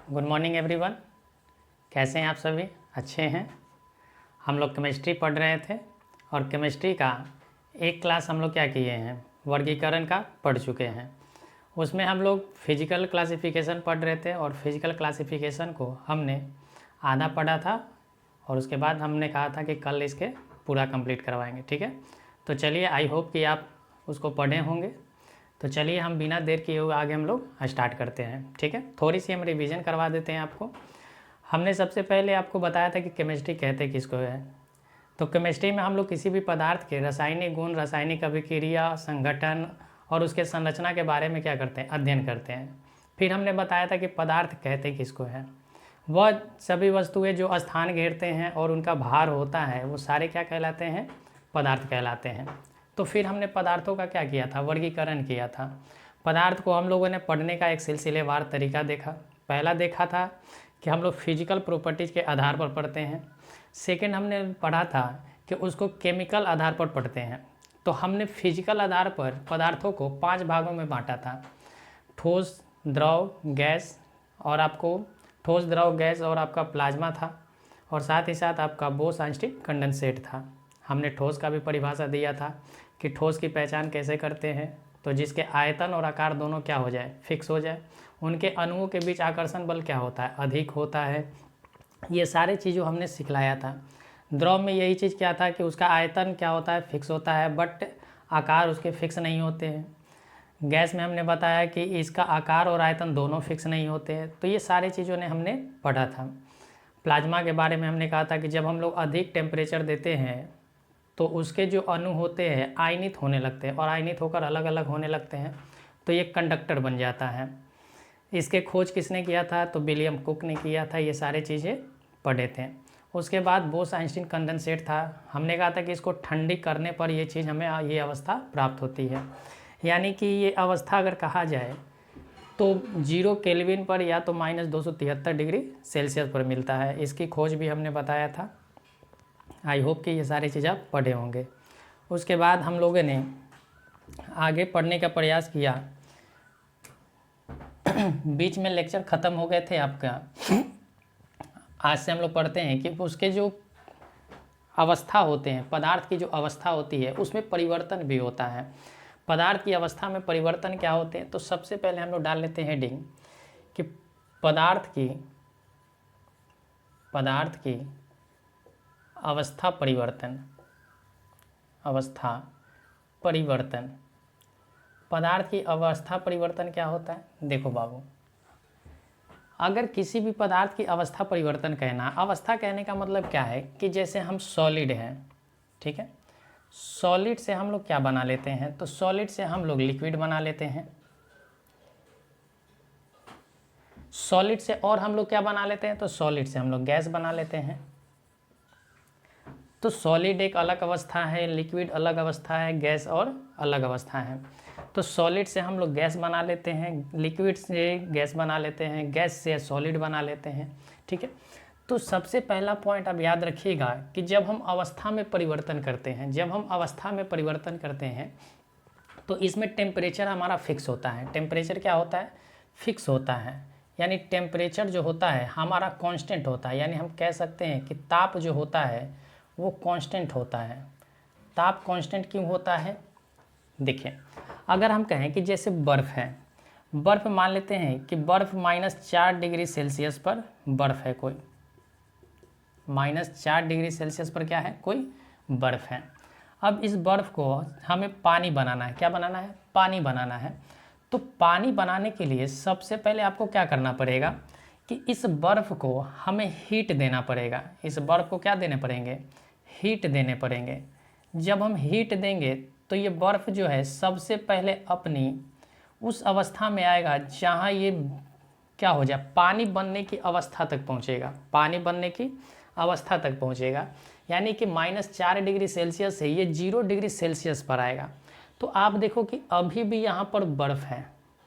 Good morning everyone. कैसे हैं आप सभी? अच्छे हैं। हम लोग केमिस्ट्री पढ़ रहे थे और केमिस्ट्री का एक क्लास हम लोग क्या किए हैं, वर्गीकरण का पढ़ चुके हैं। उसमें हम लोग फिजिकल क्लासिफिकेशन पढ़ रहे थे और फिजिकल क्लासिफिकेशन को हमने आधा पढ़ा था और उसके बाद हमने कहा था कि कल इसके पूरा कंप्लीट करवाएंगे। ठीक है, तो चलिए, आई होप कि आप उसको पढ़े होंगे। तो चलिए हम बिना देर किए हुए आगे हम लोग स्टार्ट करते हैं। ठीक है, थोड़ी सी हम रिवीजन करवा देते हैं आपको। हमने सबसे पहले आपको बताया था कि केमिस्ट्री कहते किसको है। तो केमिस्ट्री में हम लोग किसी भी पदार्थ के रासायनिक गुण, रासायनिक अभिक्रिया, संगठन और उसके संरचना के बारे में क्या करते हैं, अध्ययन करते हैं। फिर हमने बताया था कि पदार्थ कहते किसको है। वह सभी वस्तुएं जो स्थान घेरते हैं और उनका भार होता है वो सारे क्या कहलाते हैं, पदार्थ कहलाते हैं। तो फिर हमने पदार्थों का क्या किया था, वर्गीकरण किया था। पदार्थ को हम लोगों ने पढ़ने का एक सिलसिलेवार तरीका देखा। पहला देखा था कि हम लोग फिजिकल प्रॉपर्टीज़ के आधार पर पढ़ते हैं। सेकंड हमने पढ़ा था कि उसको केमिकल आधार पर पढ़ते हैं। तो हमने फिजिकल आधार पर पदार्थों को 5 भागों में बांटा था, ठोस, द्रव, गैस और आपको ठोस, द्रव, गैस और आपका प्लाज्मा था और साथ ही साथ आपका बोस-आइंस्टीन कंडेंसेट था। हमने ठोस का भी परिभाषा दिया था कि ठोस की पहचान कैसे करते हैं, तो जिसके आयतन और आकार दोनों क्या हो जाए, फिक्स हो जाए। उनके अणुओं के बीच आकर्षण बल क्या होता है, अधिक होता है। ये सारे चीज़ों हमने सिखलाया था। द्रव में यही चीज़ क्या था कि उसका आयतन क्या होता है, फिक्स होता है, बट आकार उसके फिक्स नहीं होते हैं। गैस में हमने बताया कि इसका आकार और आयतन दोनों फिक्स नहीं होते हैं। तो ये सारी चीज़ों ने हमने पढ़ा था। प्लाज्मा के बारे में हमने कहा था कि जब हम लोग अधिक टेम्परेचर देते हैं तो उसके जो अणु होते हैं आयनित होने लगते हैं और आयनित होकर अलग अलग होने लगते हैं, तो ये कंडक्टर बन जाता है। इसके खोज किसने किया था, तो विलियम कुक ने किया था। ये सारे चीज़ें पढ़े थे। उसके बाद बोस-आइंस्टीन कंडेंसेट था। हमने कहा था कि इसको ठंडी करने पर ये चीज़ हमें ये अवस्था प्राप्त होती है। यानी कि ये अवस्था अगर कहा जाए तो 0 केल्विन पर या तो -273 डिग्री सेल्सियस पर मिलता है। इसकी खोज भी हमने बताया था। आई होप कि ये सारी चीज़ आप पढ़े होंगे। उसके बाद हम लोगों ने आगे पढ़ने का प्रयास किया। बीच में लेक्चर ख़त्म हो गए थे आपका। आज से हम लोग पढ़ते हैं कि उसके जो अवस्था होते हैं, पदार्थ की जो अवस्था होती है उसमें परिवर्तन भी होता है। पदार्थ की अवस्था में परिवर्तन क्या होते हैं, तो सबसे पहले हम लोग डाल लेते हैं हेडिंग कि पदार्थ की अवस्था परिवर्तन। अवस्था परिवर्तन, पदार्थ की अवस्था परिवर्तन क्या होता है। देखो बाबू, अगर किसी भी पदार्थ की अवस्था परिवर्तन कहना, अवस्था कहने का मतलब क्या है कि जैसे हम सॉलिड हैं, ठीक है, सॉलिड से हम लोग क्या बना लेते हैं, तो सॉलिड से हम लोग लिक्विड बना लेते हैं। सॉलिड से और हम लोग क्या बना लेते हैं, तो सॉलिड से हम लोग गैस बना लेते हैं। तो सॉलिड एक अलग अवस्था है, लिक्विड अलग अवस्था है, गैस और अलग अवस्था है। तो सॉलिड से हम लोग गैस बना लेते हैं, लिक्विड से गैस बना लेते हैं, गैस से सॉलिड बना लेते हैं। ठीक है, तो सबसे पहला पॉइंट आप याद रखिएगा कि जब हम अवस्था में परिवर्तन करते हैं, तो इसमें टेम्परेचर हमारा फिक्स होता है। टेम्परेचर क्या होता है, फिक्स होता है। यानी टेम्परेचर जो होता है हमारा कांस्टेंट होता है। यानी हम कह सकते हैं कि ताप जो होता है वो कांस्टेंट होता है। ताप कांस्टेंट क्यों होता है, देखिए, अगर हम कहें कि जैसे बर्फ़ है, बर्फ़ मान लेते हैं कि बर्फ़ -4 डिग्री सेल्सियस पर बर्फ़ है, कोई -4 डिग्री सेल्सियस पर क्या है, कोई बर्फ़ है। अब इस बर्फ़ को हमें पानी बनाना है। क्या बनाना है, पानी बनाना है। तो पानी बनाने के लिए सबसे पहले आपको क्या करना पड़ेगा कि इस बर्फ़ को हमें हीट देना पड़ेगा। इस बर्फ़ को क्या देने पड़ेंगे, हीट देने पड़ेंगे। जब हम हीट देंगे तो ये बर्फ़ जो है सबसे पहले अपनी उस अवस्था में आएगा जहाँ ये क्या हो जाए, पानी बनने की अवस्था तक पहुँचेगा। पानी बनने की अवस्था तक पहुँचेगा, यानी कि -4 डिग्री सेल्सियस से ये 0 डिग्री सेल्सियस पर आएगा। तो आप देखो कि अभी भी यहाँ पर बर्फ़ है,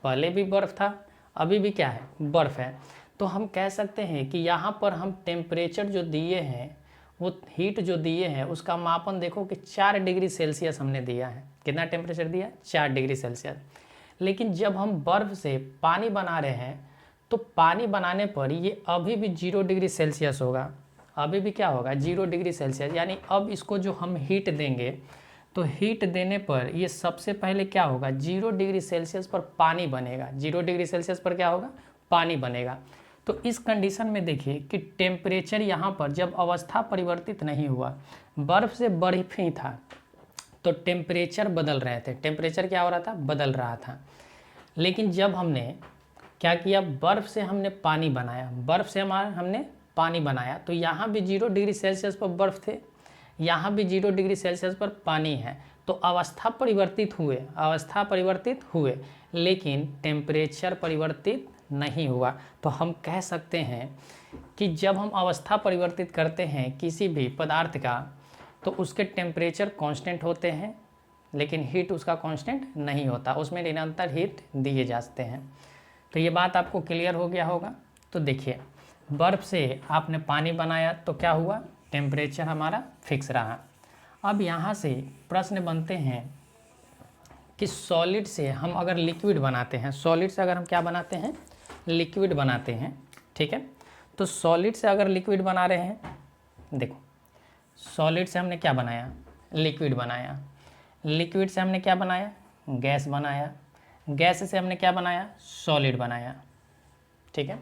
पहले भी बर्फ़ था, अभी भी क्या है, बर्फ़ है। तो हम कह सकते हैं कि यहाँ पर हम टेम्परेचर जो दिए हैं, वो हीट जो दिए हैं उसका मापन देखो कि 4 डिग्री सेल्सियस हमने दिया है। कितना टेम्परेचर दिया, 4 डिग्री सेल्सियस। लेकिन जब हम बर्फ़ से पानी बना रहे हैं तो पानी बनाने पर ये अभी भी 0 डिग्री सेल्सियस होगा, अभी भी क्या होगा 0 डिग्री सेल्सियस। यानी अब इसको जो हम हीट देंगे तो हीट देने पर ये सबसे पहले क्या होगा 0 डिग्री सेल्सियस पर पानी बनेगा, 0 डिग्री सेल्सियस पर क्या होगा पानी बनेगा। तो इस कंडीशन में देखिए कि टेम्परेचर यहाँ पर जब अवस्था परिवर्तित नहीं हुआ, बर्फ़ से बर्फ ही था, तो टेम्परेचर बदल रहे थे, टेम्परेचर क्या हो रहा था बदल रहा था। लेकिन जब हमने क्या किया बर्फ़ से हमने पानी बनाया, बर्फ़ से हमने पानी बनाया तो यहाँ भी 0 डिग्री सेल्सियस पर बर्फ़ थे, यहाँ भी 0 डिग्री सेल्सियस पर पानी है। तो अवस्था परिवर्तित हुए, अवस्था परिवर्तित हुए, लेकिन टेम्परेचर परिवर्तित नहीं हुआ। तो हम कह सकते हैं कि जब हम अवस्था परिवर्तित करते हैं किसी भी पदार्थ का तो उसके टेम्परेचर कांस्टेंट होते हैं, लेकिन हीट उसका कांस्टेंट नहीं होता, उसमें निरंतर हीट दिए जाते हैं। तो ये बात आपको क्लियर हो गया होगा। तो देखिए बर्फ़ से आपने पानी बनाया तो क्या हुआ टेम्परेचर हमारा फिक्स रहा। अब यहाँ से प्रश्न बनते हैं कि सॉलिड से हम अगर लिक्विड बनाते हैं, सॉलिड से अगर हम क्या बनाते हैं लिक्विड बनाते हैं, ठीक है। तो सॉलिड से अगर लिक्विड बना रहे हैं, देखो सॉलिड से हमने क्या बनाया लिक्विड बनाया, लिक्विड से हमने क्या बनाया गैस बनाया, गैस से हमने क्या बनाया सॉलिड बनाया, ठीक है।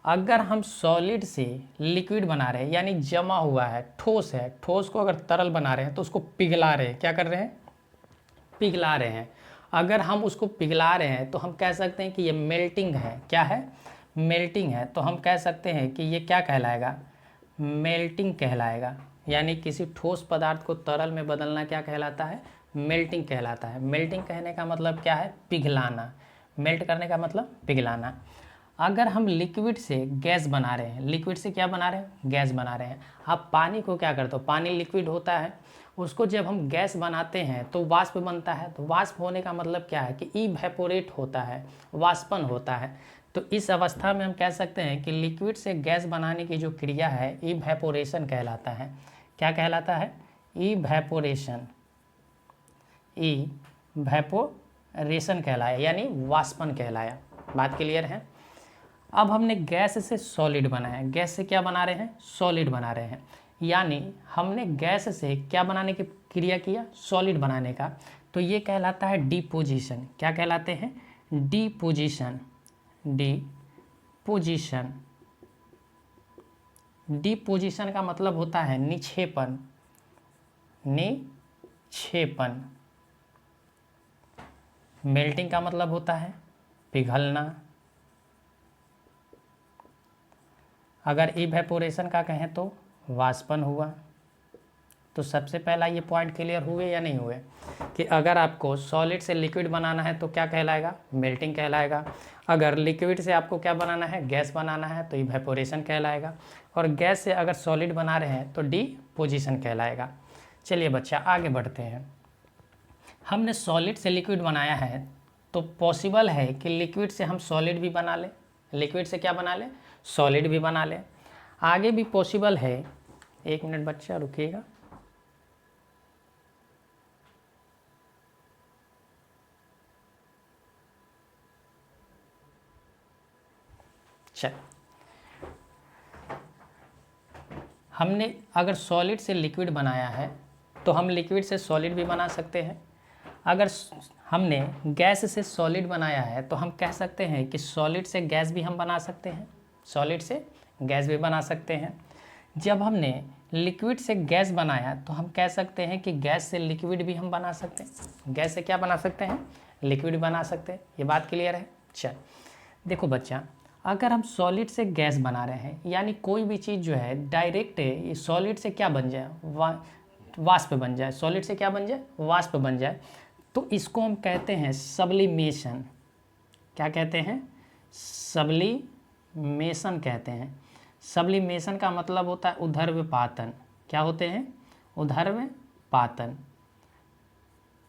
अगर हम सॉलिड से लिक्विड बना रहे हैं यानी जमा हुआ है, ठोस है, ठोस को अगर तरल बना रहे हैं तो उसको पिघला रहे हैं, क्या कर रहे हैं पिघला रहे हैं। अगर हम उसको पिघला रहे हैं तो हम कह सकते हैं कि ये मेल्टिंग है, क्या है मेल्टिंग है। तो हम कह सकते हैं कि ये क्या कहलाएगा मेल्टिंग कहलाएगा। यानी किसी ठोस पदार्थ को तरल में बदलना क्या कहलाता है मेल्टिंग कहलाता है। मेल्टिंग कहने का मतलब क्या है पिघलाना, मेल्ट करने का मतलब पिघलाना। अगर हम लिक्विड से गैस बना रहे हैं, लिक्विड से क्या बना रहे हैं गैस बना रहे हैं। आप पानी को क्या करते हो, पानी लिक्विड होता है, उसको जब हम गैस बनाते हैं तो वाष्प बनता है। तो वाष्प होने का मतलब क्या है कि इवेपोरेट होता है, वाष्पन होता है। तो इस अवस्था में हम कह सकते हैं कि लिक्विड से गैस बनाने की जो क्रिया है इवेपोरेशन कहलाता है। क्या कहलाता है इवेपोरेशन, इवेपोरेशन कहलाया यानी वाष्पन कहलाया। बात क्लियर है। अब हमने गैस से सॉलिड बनाया, गैस से क्या बना रहे हैं सॉलिड बना रहे हैं, यानी हमने गैस से क्या बनाने की क्रिया किया सॉलिड बनाने का। तो ये कहलाता है डिपोजिशन। क्या कहलाते हैं डिपोजिशन, डिपोजिशन। डिपोजिशन का मतलब होता है निक्षेपण, निक्षेपण। मेल्टिंग का मतलब होता है पिघलना। अगर इवेपोरेशन का कहें तो वाष्पन हुआ। तो सबसे पहला ये पॉइंट क्लियर हुए या नहीं हुए कि अगर आपको सॉलिड से लिक्विड बनाना है तो क्या कहलाएगा मेल्टिंग कहलाएगा। अगर लिक्विड से आपको क्या बनाना है गैस बनाना है तो इवेपोरेशन कहलाएगा। और गैस से अगर सॉलिड बना रहे हैं तो डिपोजिशन कहलाएगा। चलिए बच्चा आगे बढ़ते हैं। हमने सॉलिड से लिक्विड बनाया है तो पॉसिबल है कि लिक्विड से हम सॉलिड भी बना लें, लिक्विड से क्या बना लें सॉलिड भी बना लें। आगे भी पॉसिबल है। एक मिनट बच्चा रुकिएगा। चल हमने अगर सॉलिड से लिक्विड बनाया है तो हम लिक्विड से सॉलिड भी बना सकते हैं। अगर हमने गैस से सॉलिड बनाया है तो हम कह सकते हैं कि सॉलिड से गैस भी हम बना सकते हैं, सॉलिड से गैस भी बना सकते हैं। जब हमने लिक्विड से गैस बनाया तो हम कह सकते हैं कि गैस से लिक्विड भी हम बना सकते हैं, गैस से क्या बना सकते हैं लिक्विड बना सकते हैं। ये बात क्लियर है। चल देखो बच्चा, अगर हम सॉलिड से गैस बना रहे हैं यानी कोई भी चीज़ जो है डायरेक्ट ये सॉलिड से क्या बन जाए वाष्प बन जाए, सॉलिड से क्या बन जाए वाष्प बन जाए, तो इसको हम कहते हैं सब्लिमेशन। क्या कहते हैं सब्लिमेशन कहते हैं। सब्लिमेशन का मतलब होता है ऊर्ध्वपातन। क्या होते हैं ऊर्ध्वपातन।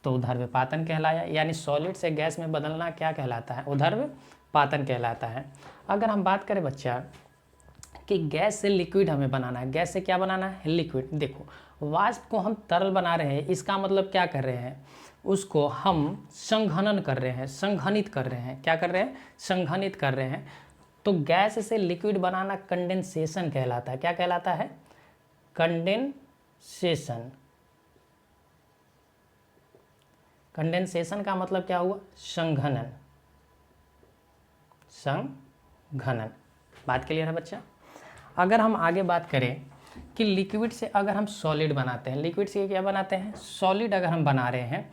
तो ऊर्ध्वपातन कहलाया, यानी सॉलिड से गैस में बदलना क्या कहलाता है ऊर्ध्वपातन कहलाता है। अगर हम बात करें बच्चा कि गैस से लिक्विड हमें बनाना है, गैस से क्या बनाना है लिक्विड। देखो वाष्प को हम तरल बना रहे हैं, इसका मतलब क्या कर रहे हैं उसको हम संघनन कर रहे हैं, संघनित कर रहे हैं। क्या कर रहे हैं संघनित कर रहे हैं। तो गैस से लिक्विड बनाना कंडेंसेशन कहलाता है। क्या कहलाता है? कंडेंसेशन। कंडेंसेशन का मतलब क्या हुआ? संघनन। संघनन। बात क्लियर है बच्चा? अगर हम आगे बात करें कि लिक्विड से अगर हम सॉलिड बनाते हैं, लिक्विड से क्या बनाते हैं? सॉलिड अगर हम बना रहे हैं,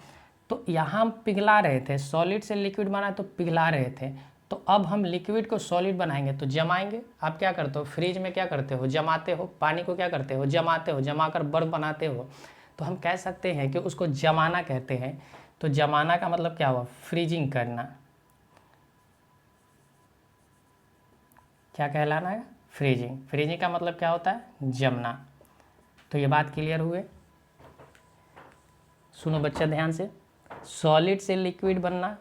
तो यहाँ हम पिघला रहे थे, सॉलिड से लिक्विड बना तो पिघला रहे थे, तो अब हम लिक्विड को सॉलिड बनाएंगे तो जमाएंगे। आप क्या करते हो? फ्रिज में क्या करते हो? जमाते हो। पानी को क्या करते हो? जमाते हो, जमाकर बर्फ बनाते हो। तो हम कह सकते हैं कि उसको जमाना कहते हैं। तो जमाना का मतलब क्या हुआ? फ्रीजिंग करना। क्या कहलाना है? फ्रीजिंग। फ्रीजिंग का मतलब क्या होता है? जमना। तो ये बात क्लियर हुए? सुनो बच्चा ध्यान से। सॉलिड से लिक्विड बनना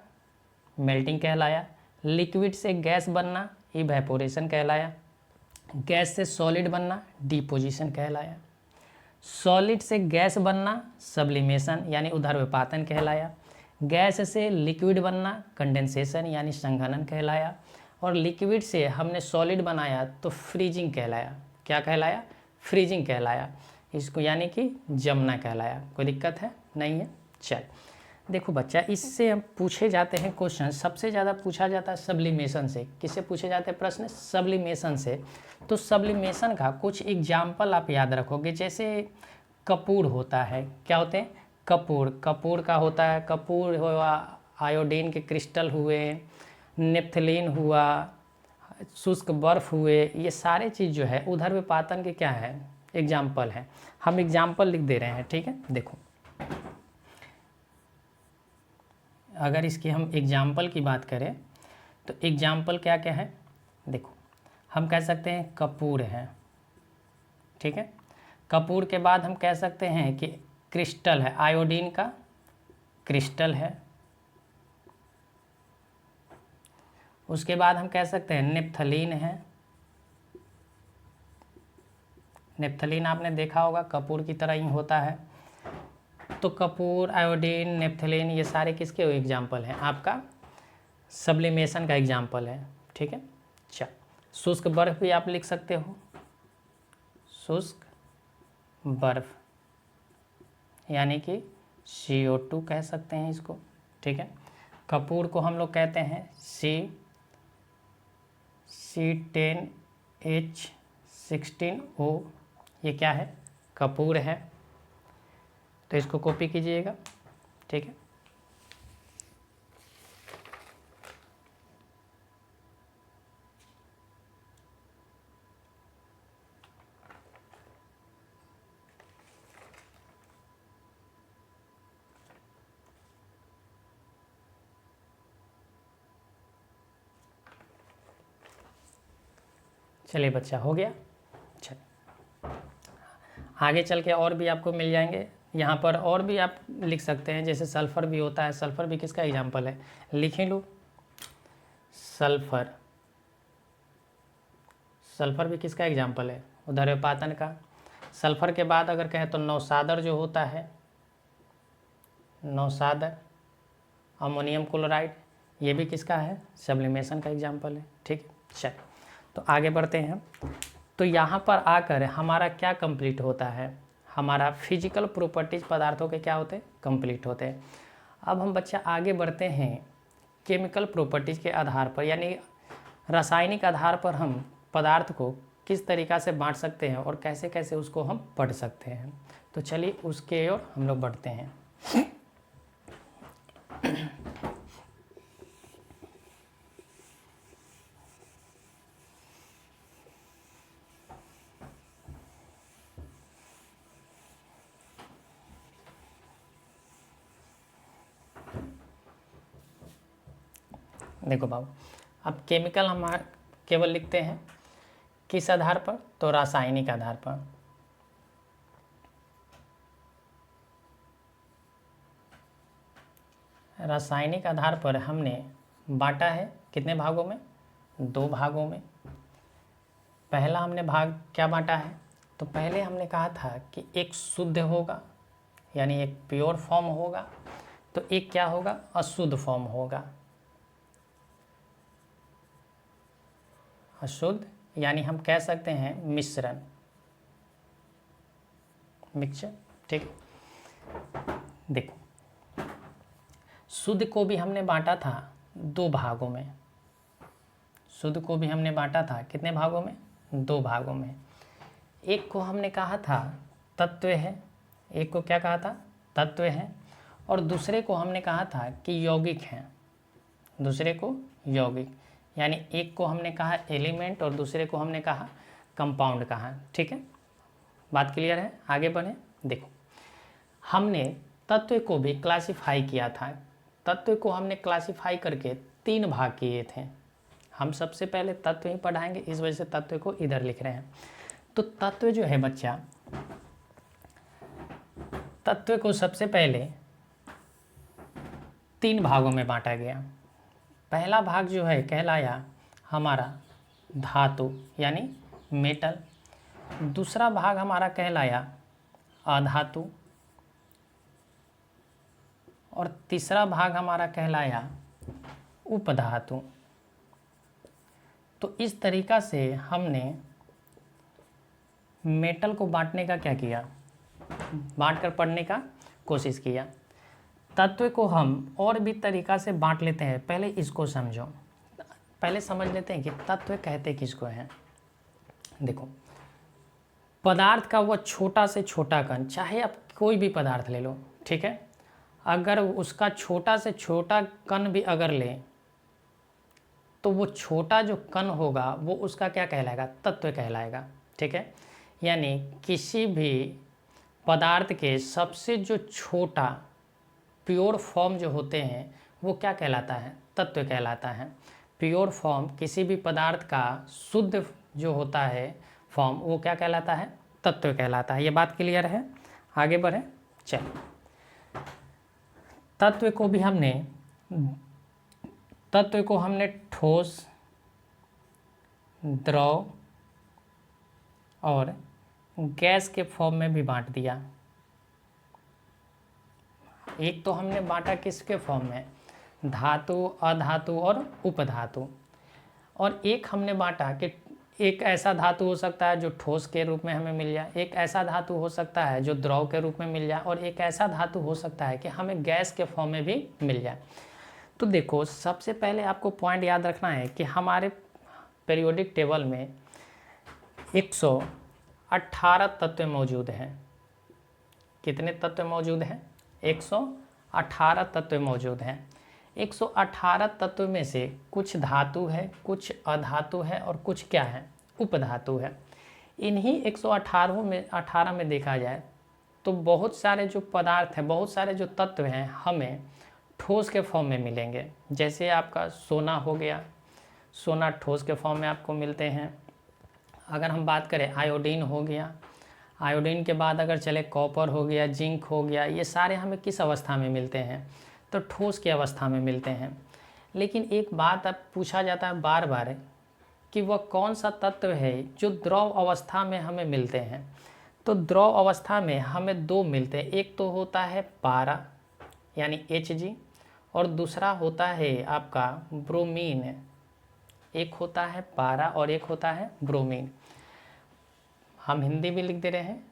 मेल्टिंग कहलाया, लिक्विड से गैस बनना इवेपोरेशन कहलाया, गैस से सॉलिड बनना डिपोजिशन कहलाया, सॉलिड से गैस बनना सब्लिमेशन यानी ऊर्ध्वपातन कहलाया, गैस से लिक्विड बनना कंडेंसेशन यानी संघनन कहलाया, और लिक्विड से हमने सॉलिड बनाया तो फ्रीजिंग कहलाया। क्या कहलाया? फ्रीजिंग कहलाया। इसको यानी कि जमना कहलाया। कोई दिक्कत है? नहीं है? चल देखो बच्चा, इससे हम पूछे जाते हैं क्वेश्चन, सबसे ज़्यादा पूछा जाता है सब्लिमेशन से। किससे पूछे जाते हैं प्रश्न? सब्लिमेशन से। तो सब्लिमेशन का कुछ एग्जाम्पल आप याद रखोगे, जैसे कपूर होता है। क्या होते हैं? कपूर। कपूर का होता है, कपूर हुआ, आयोडीन के क्रिस्टल हुए, नेप्थलीन हुआ, शुष्क बर्फ हुए, ये सारे चीज़ जो है ऊर्ध्वपातन के क्या है? एग्जाम्पल है। हम एग्जाम्पल लिख दे रहे हैं, ठीक है? देखो, अगर इसकी हम एग्जाम्पल की बात करें तो एग्जाम्पल क्या क्या है? देखो, हम कह सकते हैं कपूर है, ठीक है? कपूर के बाद हम कह सकते हैं कि क्रिस्टल है, आयोडीन का क्रिस्टल है। उसके बाद हम कह सकते हैं नेप्थलीन है। नेप्थलीन आपने देखा होगा, कपूर की तरह ही होता है। तो कपूर, आयोडीन, नेप्थलीन ये सारे किसके एग्जाम्पल हैं? आपका सब्लिमेशन का एग्जाम्पल है, ठीक है? अच्छा, शुष्क बर्फ भी आप लिख सकते हो, शुष्क बर्फ यानी कि CO2 कह सकते हैं इसको, ठीक है? कपूर को हम लोग कहते हैं C10H16O। ये क्या है? कपूर है। तो इसको कॉपी कीजिएगा, ठीक है? चलिए बच्चा, हो गया? चलिए आगे चल के और भी आपको मिल जाएंगे। यहाँ पर और भी आप लिख सकते हैं, जैसे सल्फ़र भी होता है। सल्फ़र भी किसका एग्जाम्पल है? लिख ही लो, सल्फ़र। सल्फ़र भी किसका एग्जाम्पल है? ऊर्ध्वपातन का। सल्फ़र के बाद अगर कहें तो नौसादर जो होता है, नौसादर, अमोनियम क्लोराइड, ये भी किसका है? सब्लिमेशन का एग्जाम्पल है, ठीक है? चल तो आगे बढ़ते हैं। तो यहाँ पर आकर हमारा क्या कंप्लीट होता है? हमारा फिजिकल प्रॉपर्टीज पदार्थों के क्या होते हैं? कंप्लीट होते हैं। अब हम बच्चा आगे बढ़ते हैं केमिकल प्रॉपर्टीज़ के आधार पर, यानी रासायनिक आधार पर हम पदार्थ को किस तरीक़ा से बांट सकते हैं और कैसे कैसे उसको हम पढ़ सकते हैं। तो चलिए उसके ओर हम लोग बढ़ते हैं। देखो बाबू, अब केमिकल हम केवल लिखते हैं किस आधार पर? तो रासायनिक आधार पर। रासायनिक आधार पर हमने बांटा है कितने भागों में? 2 भागों में। पहला हमने भाग क्या बांटा है? तो पहले हमने कहा था कि एक शुद्ध होगा यानी एक प्योर फॉर्म होगा, तो एक क्या होगा? अशुद्ध फॉर्म होगा। अशुद्ध, यानी हम कह सकते हैं मिश्रण, मिक्सचर। ठीक है, देखो शुद्ध को भी हमने बांटा था 2 भागों में। शुद्ध को भी हमने बांटा था कितने भागों में? 2 भागों में। एक को हमने कहा था तत्व है, एक को क्या कहा था? तत्व है, और दूसरे को हमने कहा था कि यौगिक हैं। दूसरे को यौगिक, यानी एक को हमने कहा एलिमेंट और दूसरे को हमने कहा कंपाउंड कहा। ठीक है, बात क्लियर है? आगे बढ़े। देखो हमने तत्व को भी क्लासिफाई किया था। तत्व को हमने क्लासिफाई करके 3 भाग किए थे। हम सबसे पहले तत्व ही पढ़ाएंगे, इस वजह से तत्व को इधर लिख रहे हैं। तो तत्व जो है बच्चा, तत्व को सबसे पहले 3 भागों में बांटा गया। पहला भाग जो है कहलाया हमारा धातु यानी मेटल। दूसरा भाग हमारा कहलाया अधातु, और तीसरा भाग हमारा कहलाया उपधातु। तो इस तरीका से हमने मेटल को बांटने का क्या किया? बांट कर पढ़ने का कोशिश किया। तत्व को हम और भी तरीका से बांट लेते हैं। पहले इसको समझो, पहले समझ लेते हैं कि तत्व कहते किसको हैं। देखो पदार्थ का वह छोटा से छोटा कण, चाहे आप कोई भी पदार्थ ले लो, ठीक है, अगर उसका छोटा से छोटा कण भी अगर लें तो वो छोटा जो कण होगा वो उसका क्या कहलाएगा? तत्व कहलाएगा। ठीक है, यानी किसी भी पदार्थ के सबसे जो छोटा प्योर फॉर्म जो होते हैं वो क्या कहलाता है? तत्व कहलाता है। प्योर फॉर्म किसी भी पदार्थ का शुद्ध जो होता है फॉर्म वो क्या कहलाता है? तत्व कहलाता है। ये बात क्लियर है? आगे बढ़े। चलो तत्व को हमने ठोस, द्रव और गैस के फॉर्म में भी बांट दिया। एक तो हमने बांटा किसके फॉर्म में? धातु, अधातु और उपधातु। और एक हमने बांटा कि एक ऐसा धातु हो सकता है जो ठोस के रूप में हमें मिल जाए, एक ऐसा धातु हो सकता है जो द्रव के रूप में मिल जाए, और एक ऐसा धातु हो सकता है कि हमें गैस के फॉर्म में भी मिल जाए। तो देखो सबसे पहले आपको पॉइंट याद रखना है कि हमारे पीरियोडिक टेबल में 118 तत्व मौजूद हैं। कितने तत्व मौजूद हैं? 118 तत्व मौजूद हैं। 118 तत्व में से कुछ धातु है, कुछ अधातु है और कुछ क्या है? उपधातु है। इन्हीं 118 में देखा जाए तो बहुत सारे जो पदार्थ हैं, बहुत सारे जो तत्व हैं हमें ठोस के फॉर्म में मिलेंगे। जैसे आपका सोना हो गया, सोना ठोस के फॉर्म में आपको मिलते हैं। अगर हम बात करें आयोडीन हो गया, आयोडीन के बाद अगर चले कॉपर हो गया, जिंक हो गया, ये सारे हमें किस अवस्था में मिलते हैं? तो ठोस की अवस्था में मिलते हैं। लेकिन एक बात अब पूछा जाता है बार बार कि वह कौन सा तत्व है जो द्रव अवस्था में हमें मिलते हैं? तो द्रव अवस्था में हमें 2 मिलते हैं। एक तो होता है पारा यानी Hg, और दूसरा होता है आपका ब्रोमीन। एक होता है पारा और एक होता है ब्रोमीन। हम हिंदी में लिख दे रहे हैं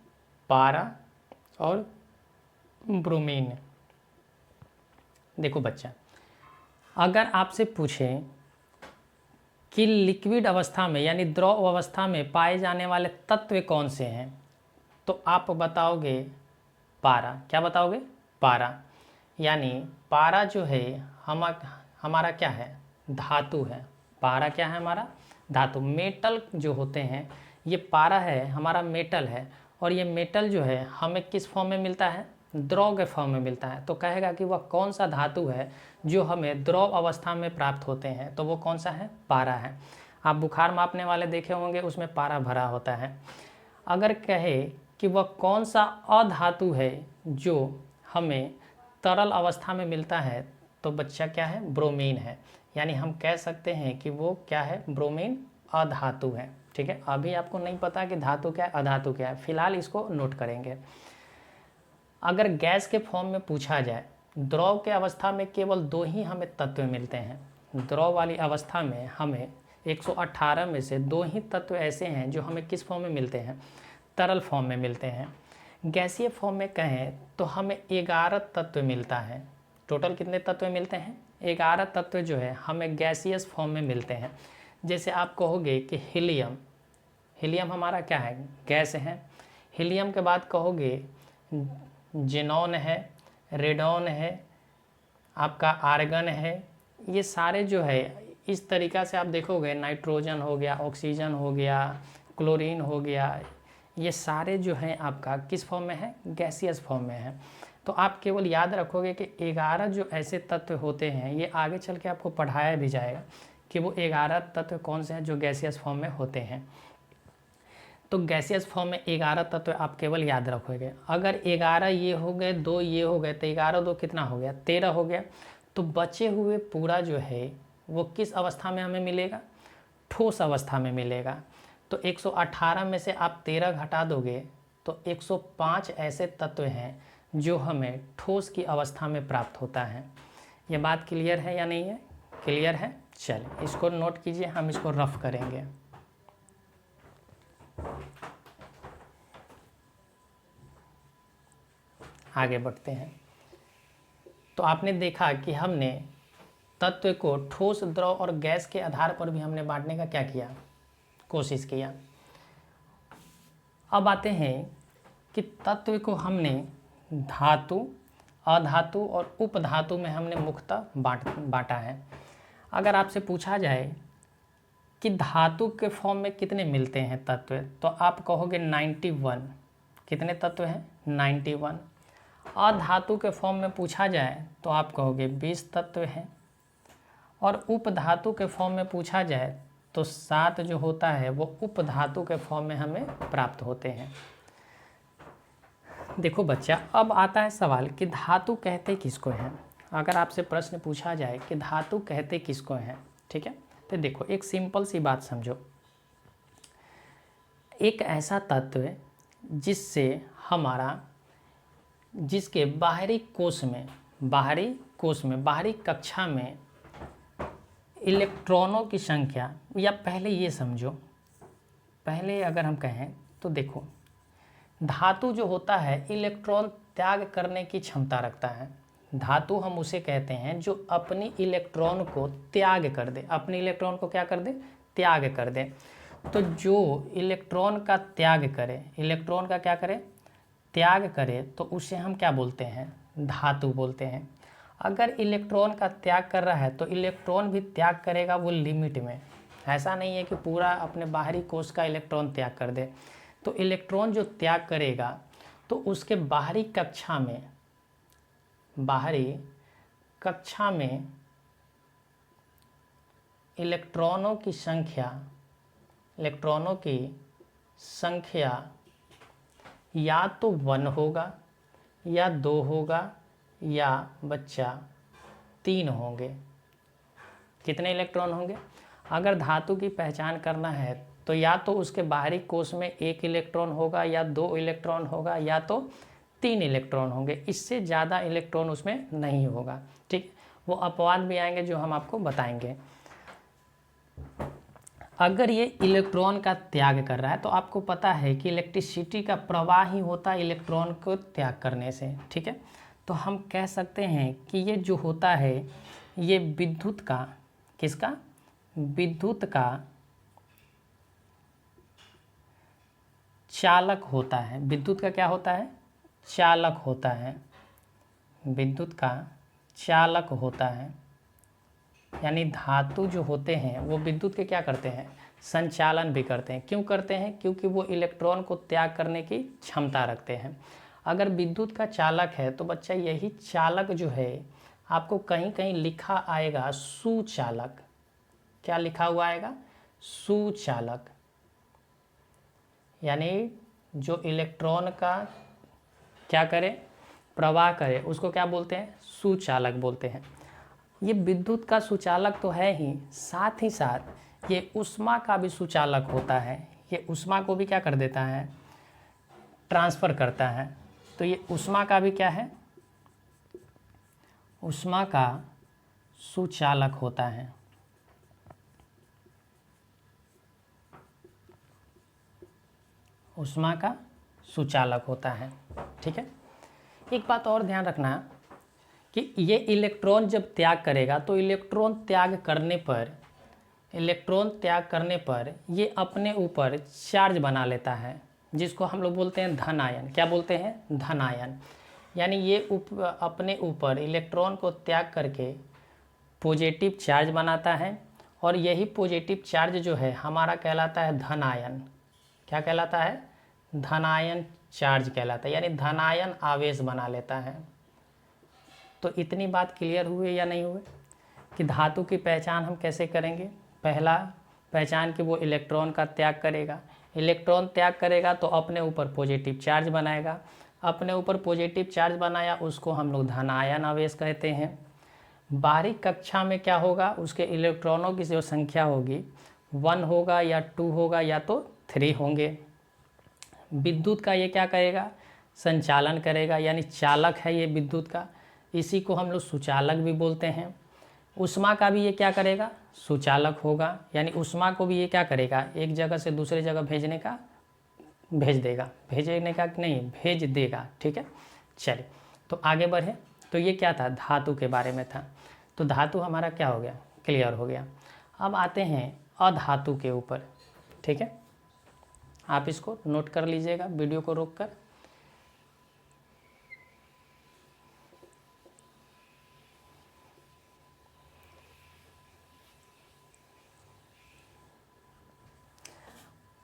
पारा और ब्रोमीन। देखो बच्चा, अगर आपसे पूछें कि लिक्विड अवस्था में यानी द्रव अवस्था में पाए जाने वाले तत्व कौन से हैं, तो आप बताओगे पारा। क्या बताओगे? पारा। यानी पारा जो है हमारा क्या है? धातु है। पारा क्या है? हमारा धातु। मेटल जो होते हैं ये पारा है हमारा मेटल है, और ये मेटल जो है हमें किस फॉर्म में मिलता है? द्रव के फॉर्म में मिलता है। तो कहेगा कि वह कौन सा धातु है जो हमें द्रव अवस्था में प्राप्त होते हैं, तो वो कौन सा है? पारा है। आप बुखार मापने वाले देखे होंगे, उसमें पारा भरा होता है। अगर कहे कि वह कौन सा अधातु है जो हमें तरल अवस्था में मिलता है, तो बच्चा क्या है? ब्रोमीन है। यानी हम कह सकते हैं कि वो क्या है? ब्रोमीन अधातु है। ठीक है, अभी आपको नहीं पता कि धातु क्या है, अधातु क्या है, फिलहाल इसको नोट करेंगे। अगर गैस के फॉर्म में पूछा जाए, द्रव के अवस्था में केवल 2 ही हमें तत्व मिलते हैं। द्रव वाली अवस्था में हमें 118 में से 2 ही तत्व ऐसे हैं जो हमें किस फॉर्म में मिलते हैं, तरल फॉर्म में मिलते हैं। गैसीय फॉर्म में कहें तो हमें 11 तत्व मिलता है। टोटल कितने तत्व मिलते हैं, 11 तत्व जो है हमें गैसियस फॉर्म में मिलते हैं। जैसे आप कहोगे कि हीलियम, हीलियम हमारा क्या है, गैस है। हीलियम के बाद कहोगे जिनॉन है, रेडॉन है, आपका आर्गन है। ये सारे जो है इस तरीक़ा से आप देखोगे, नाइट्रोजन हो गया, ऑक्सीजन हो गया, क्लोरीन हो गया, ये सारे जो हैं आपका किस फॉर्म में है, गैसियस फॉर्म में है। तो आप केवल याद रखोगे कि 11 जो ऐसे तत्व होते हैं, ये आगे चल के आपको पढ़ाया भी जाएगा कि वो 11 तत्व कौन से हैं जो गैसियस फॉर्म में होते हैं। तो गैसियस फॉर्म में 11 तत्व आप केवल याद रखोगे। अगर 11 ये हो गए, 2 ये हो गए, तो 11 2 कितना हो गया, 13 हो गया। तो बचे हुए पूरा जो है वो किस अवस्था में हमें मिलेगा, ठोस अवस्था में मिलेगा। तो 118 में से आप 13 घटा दोगे तो 105 ऐसे तत्व हैं जो हमें ठोस की अवस्था में प्राप्त होता है। ये बात क्लियर है या नहीं है, क्लियर है। चलिए इसको नोट कीजिए, हम इसको रफ करेंगे। आगे बढ़ते हैं। तो आपने देखा कि हमने तत्व को ठोस, द्रव और गैस के आधार पर भी हमने बांटने का क्या किया, कोशिश किया। अब आते हैं कि तत्व को हमने धातु, अधातु और उपधातु में हमने मुख्यतः बांटा है। अगर आपसे पूछा जाए कि धातु के फॉर्म में कितने मिलते हैं तत्व, तो आप कहोगे 91। कितने तत्व हैं, 91। अधातु के फॉर्म में पूछा जाए तो आप कहोगे 20 तत्व हैं। और उपधातु के फॉर्म में पूछा जाए तो 7 जो होता है वो उपधातु के फॉर्म में हमें प्राप्त होते हैं। देखो बच्चा, अब आता है सवाल कि धातु कहते किसको हैं। अगर आपसे प्रश्न पूछा जाए कि धातु कहते किसको हैं, ठीक है, तो देखो एक सिंपल सी बात समझो। एक ऐसा तत्व जिससे हमारा, जिसके बाहरी कोश में, बाहरी कक्षा में इलेक्ट्रॉनों की संख्या, या पहले ये समझो, पहले अगर हम कहें तो देखो धातु जो होता है इलेक्ट्रॉन त्याग करने की क्षमता रखता है। धातु हम उसे कहते हैं जो अपनी इलेक्ट्रॉन को त्याग कर दे, अपनी इलेक्ट्रॉन को क्या कर दे, त्याग कर दे। तो जो इलेक्ट्रॉन का त्याग करे, इलेक्ट्रॉन का क्या करे, त्याग करे, तो उसे हम क्या बोलते हैं, धातु बोलते हैं। अगर इलेक्ट्रॉन का त्याग कर रहा है तो इलेक्ट्रॉन भी त्याग करेगा वो लिमिट में। ऐसा नहीं है कि पूरा अपने बाहरी कोश का इलेक्ट्रॉन त्याग कर दे। तो इलेक्ट्रॉन जो त्याग करेगा तो उसके बाहरी कक्षा में इलेक्ट्रॉनों की संख्या या तो 1 होगा, या 2 होगा, या बच्चा 3 होंगे। कितने इलेक्ट्रॉन होंगे, अगर धातु की पहचान करना है तो या तो उसके बाहरी कोश में 1 इलेक्ट्रॉन होगा, या 2 इलेक्ट्रॉन होगा, या तो 3 इलेक्ट्रॉन होंगे। इससे ज़्यादा इलेक्ट्रॉन उसमें नहीं होगा। ठीक, वो अपवाद भी आएंगे जो हम आपको बताएंगे। अगर ये इलेक्ट्रॉन का त्याग कर रहा है तो आपको पता है कि इलेक्ट्रिसिटी का प्रवाह ही होता है इलेक्ट्रॉन को त्याग करने से। ठीक है, तो हम कह सकते हैं कि ये जो होता है ये विद्युत का, किसका, विद्युत का चालक होता है। विद्युत का क्या होता है, चालक होता है। विद्युत का चालक होता है, यानी धातु जो होते हैं वो विद्युत के क्या करते हैं, संचालन भी करते हैं। क्यों करते हैं, क्योंकि वो इलेक्ट्रॉन को त्याग करने की क्षमता रखते हैं। अगर विद्युत का चालक है तो बच्चा यही चालक जो है आपको कहीं कहीं लिखा आएगा सुचालक। क्या लिखा हुआ आएगा, सुचालक। यानी जो इलेक्ट्रॉन का क्या करे, प्रवाह करे, उसको क्या बोलते हैं, सुचालक बोलते हैं। ये विद्युत का सुचालक तो है ही, साथ ही साथ ये ऊष्मा का भी सुचालक होता है। ये ऊष्मा को भी क्या कर देता है, ट्रांसफ़र करता है। तो ये ऊष्मा का भी क्या है, ऊष्मा का सुचालक होता है। ऊष्मा का सुचालक होता है। ठीक है, एक बात और ध्यान रखना कि ये इलेक्ट्रॉन जब त्याग करेगा तो इलेक्ट्रॉन त्याग करने पर ये अपने ऊपर चार्ज बना लेता है, जिसको हम लोग बोलते हैं धन आयन। क्या बोलते हैं? धन आयन। यानी ये अपने ऊपर इलेक्ट्रॉन को त्याग करके पॉजिटिव चार्ज बनाता है, और यही पॉजिटिव चार्ज जो है हमारा कहलाता है धन आयन। क्या कहलाता है? धन आयन चार्ज कहलाता है, यानी धन आयन आवेश बना लेता है। तो इतनी बात क्लियर हुई या नहीं हुई कि धातु की पहचान हम कैसे करेंगे? पहला पहचान कि वो इलेक्ट्रॉन का त्याग करेगा, इलेक्ट्रॉन त्याग करेगा तो अपने ऊपर पॉजिटिव चार्ज बनाएगा, अपने ऊपर पॉजिटिव चार्ज बनाया उसको हम लोग धन आयन आवेश कहते हैं। बाहरी कक्षा में क्या होगा? उसके इलेक्ट्रॉनों की जो संख्या होगी 1 होगा या 2 होगा या तो 3 होंगे। विद्युत का ये क्या करेगा? संचालन करेगा, यानी चालक है ये विद्युत का, इसी को हम लोग सुचालक भी बोलते हैं। ऊष्मा का भी ये क्या करेगा? सुचालक होगा, यानी ऊष्मा को भी ये क्या करेगा? एक जगह से दूसरे जगह भेज देगा। ठीक है, चलिए तो आगे बढ़े। तो ये क्या था? धातु के बारे में था। तो धातु हमारा क्या हो गया? क्लियर हो गया। अब आते हैं अधातु के ऊपर। ठीक है, आप इसको नोट कर लीजिएगा वीडियो को रोककर।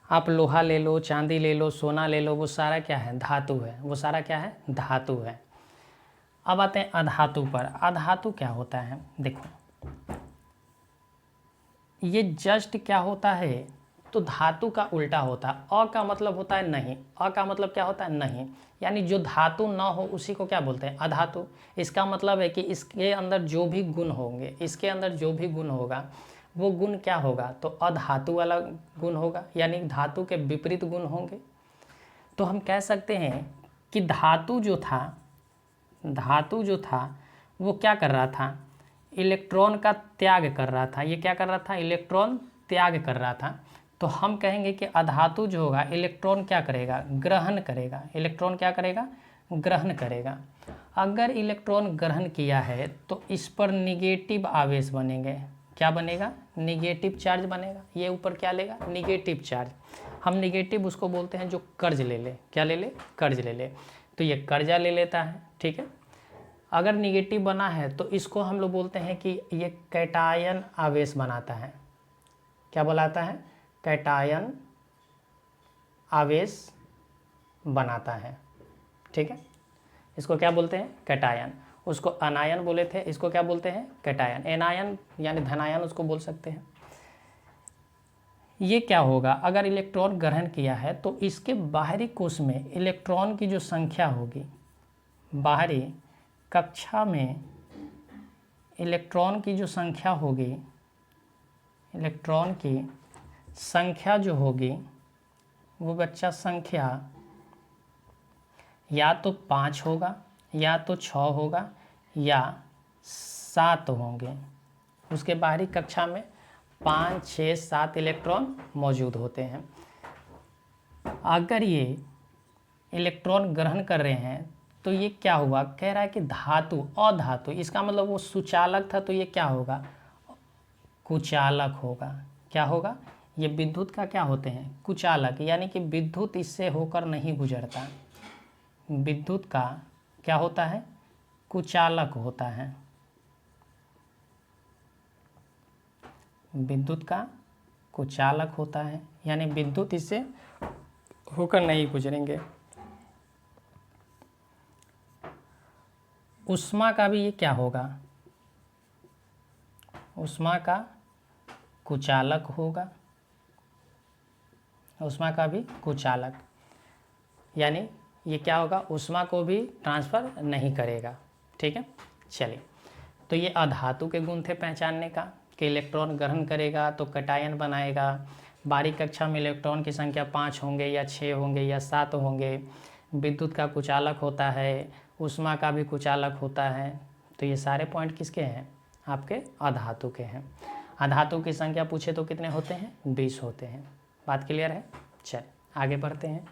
आप लोहा ले लो, चांदी ले लो, सोना ले लो, वो सारा क्या है? धातु है। वो सारा क्या है? धातु है। अब आते हैं अधातु पर। अधातु क्या होता है? देखो, ये जस्ट क्या होता है? तो धातु का उल्टा होता है। अ का मतलब होता है नहीं, अ का मतलब क्या होता है? नहीं, यानी जो धातु न हो उसी को क्या बोलते हैं? अधातु। इसका मतलब है कि इसके अंदर जो भी गुण होंगे, इसके अंदर जो भी गुण होगा वो गुण क्या होगा? तो अधातु वाला गुण होगा, यानी धातु के विपरीत गुण होंगे। तो हम कह सकते हैं कि धातु जो था वो क्या कर रहा था? इलेक्ट्रॉन का त्याग कर रहा था। ये क्या कर रहा था? इलेक्ट्रॉन त्याग कर रहा था। तो हम कहेंगे कि अधातु जो होगा इलेक्ट्रॉन क्या करेगा? ग्रहण करेगा। इलेक्ट्रॉन क्या करेगा? ग्रहण करेगा। अगर इलेक्ट्रॉन ग्रहण किया है तो इस पर निगेटिव आवेश बनेंगे। क्या बनेगा? निगेटिव चार्ज बनेगा। ये ऊपर क्या लेगा? Negative charge. हम निगेटिव उसको बोलते हैं जो कर्ज ले ले। क्या ले ले? कर्ज ले ले। तो ये कर्जा ले लेता है। ठीक है, अगर निगेटिव बना है तो इसको हम लोग बोलते हैं कि ये कैटायन आवेश बनाता है। क्या बनाता है? कैटायन आवेश बनाता है। ठीक है, इसको क्या बोलते हैं? कैटायन। उसको अनायन बोले थे, इसको क्या बोलते हैं? कैटायन। एनायन यानी धनायन उसको बोल सकते हैं। ये क्या होगा? अगर इलेक्ट्रॉन ग्रहण किया है तो इसके बाहरी कोश में इलेक्ट्रॉन की जो संख्या होगी, बाहरी कक्षा में इलेक्ट्रॉन की जो संख्या होगी, इलेक्ट्रॉन की संख्या जो होगी वो बच्चा संख्या या तो 5 होगा, या तो 6 होगा, या 7 होंगे। उसके बाहरी कक्षा में 5, 6, 7 इलेक्ट्रॉन मौजूद होते हैं। अगर ये इलेक्ट्रॉन ग्रहण कर रहे हैं तो ये क्या हुआ? कह रहा है कि धातु, अधातु, इसका मतलब वो सुचालक था तो ये क्या होगा? कुचालक होगा। क्या होगा? ये विद्युत का क्या होते हैं? कुचालक, यानी कि विद्युत इससे होकर नहीं गुजरता। विद्युत का क्या होता है? कुचालक होता है। विद्युत का कुचालक होता है, यानी विद्युत इससे होकर नहीं गुजरेंगे। ऊष्मा का भी ये क्या होगा? ऊष्मा का कुचालक होगा। ऊष्मा का भी कुचालक, यानी ये क्या होगा? ऊष्मा को भी ट्रांसफ़र नहीं करेगा। ठीक है, चलिए तो ये अधातु के गुण थे पहचानने का कि इलेक्ट्रॉन ग्रहण करेगा तो कैटायन बनाएगा। बाहरी कक्षा में इलेक्ट्रॉन की संख्या 5 होंगे, या 6 होंगे, या 7 होंगे। विद्युत का कुचालक होता है, ऊष्मा का भी कुचालक होता है। तो ये सारे पॉइंट किसके हैं? आपके अधातु के हैं। अधातु की संख्या पूछे तो कितने होते हैं? 20 होते हैं। बात क्लियर है? चल आगे बढ़ते हैं।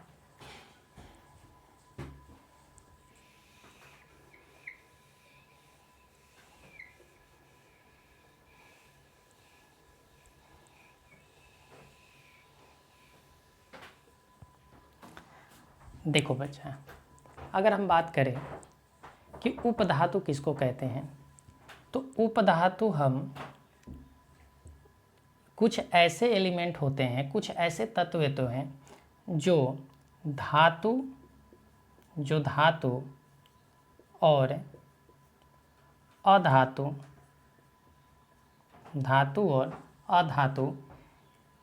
देखो बच्चा, अगर हम बात करें कि उपधातु किसको कहते हैं, तो उपधातु हम कुछ ऐसे एलिमेंट होते हैं, कुछ ऐसे तत्व तो हैं जो धातु और अधातु, धातु और अधातु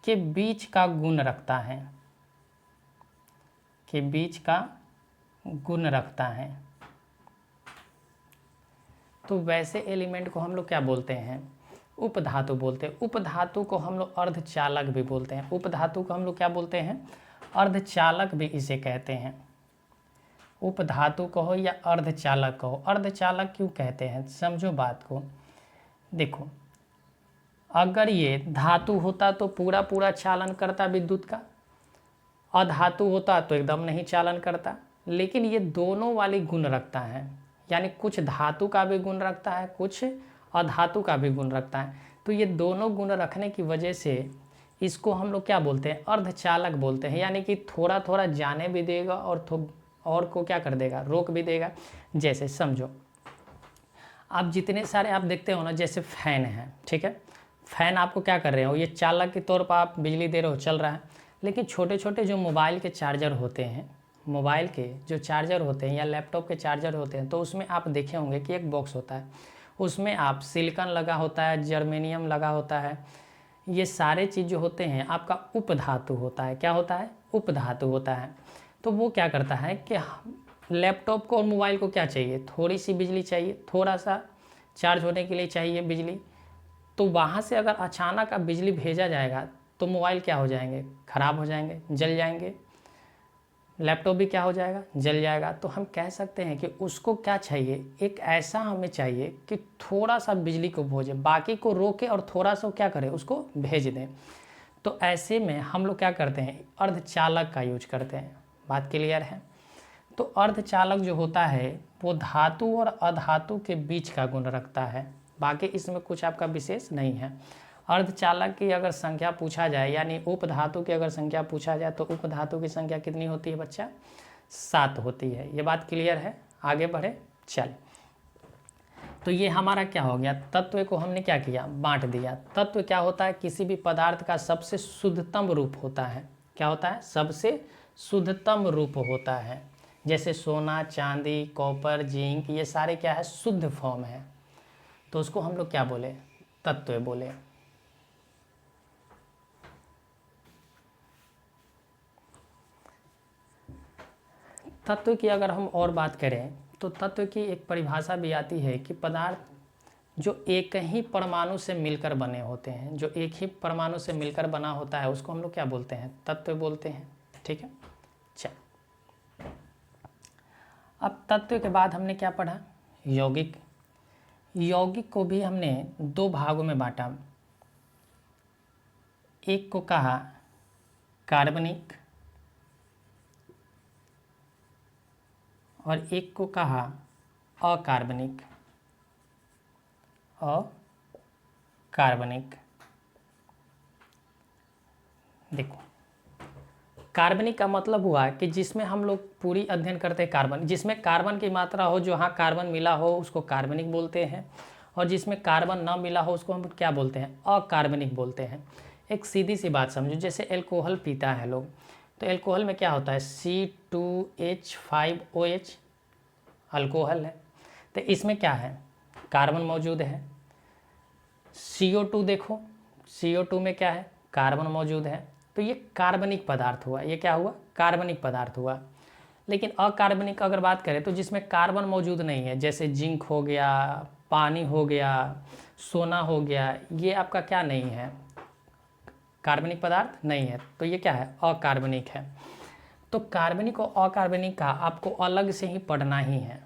के बीच का गुण रखता है, के बीच का गुण रखता है। तो वैसे एलिमेंट को हम लोग क्या बोलते हैं, उपधातु बोलते हैं। उपधातु को हम लोग अर्धचालक भी बोलते हैं। उपधातु को हम लोग क्या बोलते हैं, अर्धचालक भी इसे कहते हैं। उपधातु कहो या अर्धचालक कहो। अर्धचालक क्यों कहते हैं, समझो बात को। देखो, अगर ये धातु होता तो पूरा पूरा चालन करता विद्युत का, अधातु होता तो एकदम नहीं चालन करता। लेकिन ये दोनों वाली गुण रखता है, यानी कुछ धातु का भी गुण रखता है, कुछ अधातु का भी गुण रखता है। तो ये दोनों गुण रखने की वजह से इसको हम लोग क्या बोलते हैं, अर्धचालक बोलते हैं। यानी कि थोड़ा थोड़ा जाने भी देगा और को क्या कर देगा, रोक भी देगा। जैसे समझो, आप जितने सारे आप देखते हो ना, जैसे फैन है, ठीक है, फैन आपको क्या कर रहे हो, ये चालक के तौर पर आप बिजली दे रहे हो, चल रहा है। लेकिन छोटे छोटे जो मोबाइल के चार्जर होते हैं, मोबाइल के जो चार्जर होते हैं या लैपटॉप के चार्जर होते हैं, तो उसमें आप देखे होंगे कि एक बॉक्स होता है, उसमें आप सिलिकॉन लगा होता है, जर्मेनियम लगा होता है। ये सारे चीज़ जो होते हैं आपका उपधातु होता है। क्या होता है, उपधातु होता है। तो वो क्या करता है कि लैपटॉप को और मोबाइल को क्या चाहिए, थोड़ी सी बिजली चाहिए, थोड़ा सा चार्ज होने के लिए चाहिए बिजली। तो वहाँ से अगर अचानक अब बिजली भेजा जाएगा तो मोबाइल क्या हो जाएंगे, ख़राब हो जाएंगे, जल जाएंगे। लैपटॉप भी क्या हो जाएगा, जल जाएगा। तो हम कह सकते हैं कि उसको क्या चाहिए, एक ऐसा हमें चाहिए कि थोड़ा सा बिजली को भेजे, बाकी को रोके और थोड़ा सा क्या करें, उसको भेज दें। तो ऐसे में हम लोग क्या करते हैं, अर्धचालक का यूज करते हैं। बात क्लियर है। तो अर्धचालक जो होता है वो धातु और अधातु के बीच का गुण रखता है, बाकी इसमें कुछ आपका विशेष नहीं है। अर्धचालक की अगर संख्या पूछा जाए, यानी उपधातु की अगर संख्या पूछा जाए, तो उपधातु की संख्या कितनी होती है बच्चा, 7 होती है। ये बात क्लियर है। आगे बढ़े, चल। तो ये हमारा क्या हो गया, तत्व को हमने क्या किया, बांट दिया। तत्व क्या होता है, किसी भी पदार्थ का सबसे शुद्धतम रूप होता है। क्या होता है, सबसे शुद्धतम रूप होता है। जैसे सोना, चांदी, कॉपर, जिंक, ये सारे क्या है, शुद्ध फॉर्म है। तो उसको हम लोग क्या बोले, तत्व बोले। तत्व की अगर हम और बात करें तो तत्व की एक परिभाषा भी आती है कि पदार्थ जो एक ही परमाणु से मिलकर बने होते हैं, जो एक ही परमाणु से मिलकर बना होता है, उसको हम लोग क्या बोलते हैं, तत्व बोलते हैं। ठीक है, चल। अब तत्व के बाद हमने क्या पढ़ा, यौगिक। यौगिक को भी हमने 2 भागों में बांटा। एक को कहा कार्बनिक और एक को कहा अकार्बनिक। अकार्बनिक, देखो, कार्बनिक का मतलब हुआ कि जिसमें हम लोग पूरी अध्ययन करते हैं कार्बन, जिसमें कार्बन की मात्रा हो, जो हाँ कार्बन मिला हो उसको कार्बनिक बोलते हैं, और जिसमें कार्बन ना मिला हो उसको हम क्या बोलते हैं, अकार्बनिक बोलते हैं। एक सीधी सी बात समझो, जैसे एल्कोहल पीता है लोग, तो एल्कोहल में क्या होता है, C2H5OH अल्कोहल है। तो इसमें क्या है, कार्बन मौजूद है। CO2 देखो, CO2 में क्या है, कार्बन मौजूद है। तो ये कार्बनिक पदार्थ हुआ, ये क्या हुआ, कार्बनिक पदार्थ हुआ। लेकिन अकार्बनिक अगर बात करें तो जिसमें कार्बन मौजूद नहीं है, जैसे जिंक हो गया, पानी हो गया, सोना हो गया, ये आपका क्या नहीं है, कार्बनिक पदार्थ नहीं है। तो ये क्या है, अकार्बनिक है। तो कार्बनिक और अकार्बनिक का आपको अलग से ही पढ़ना ही है।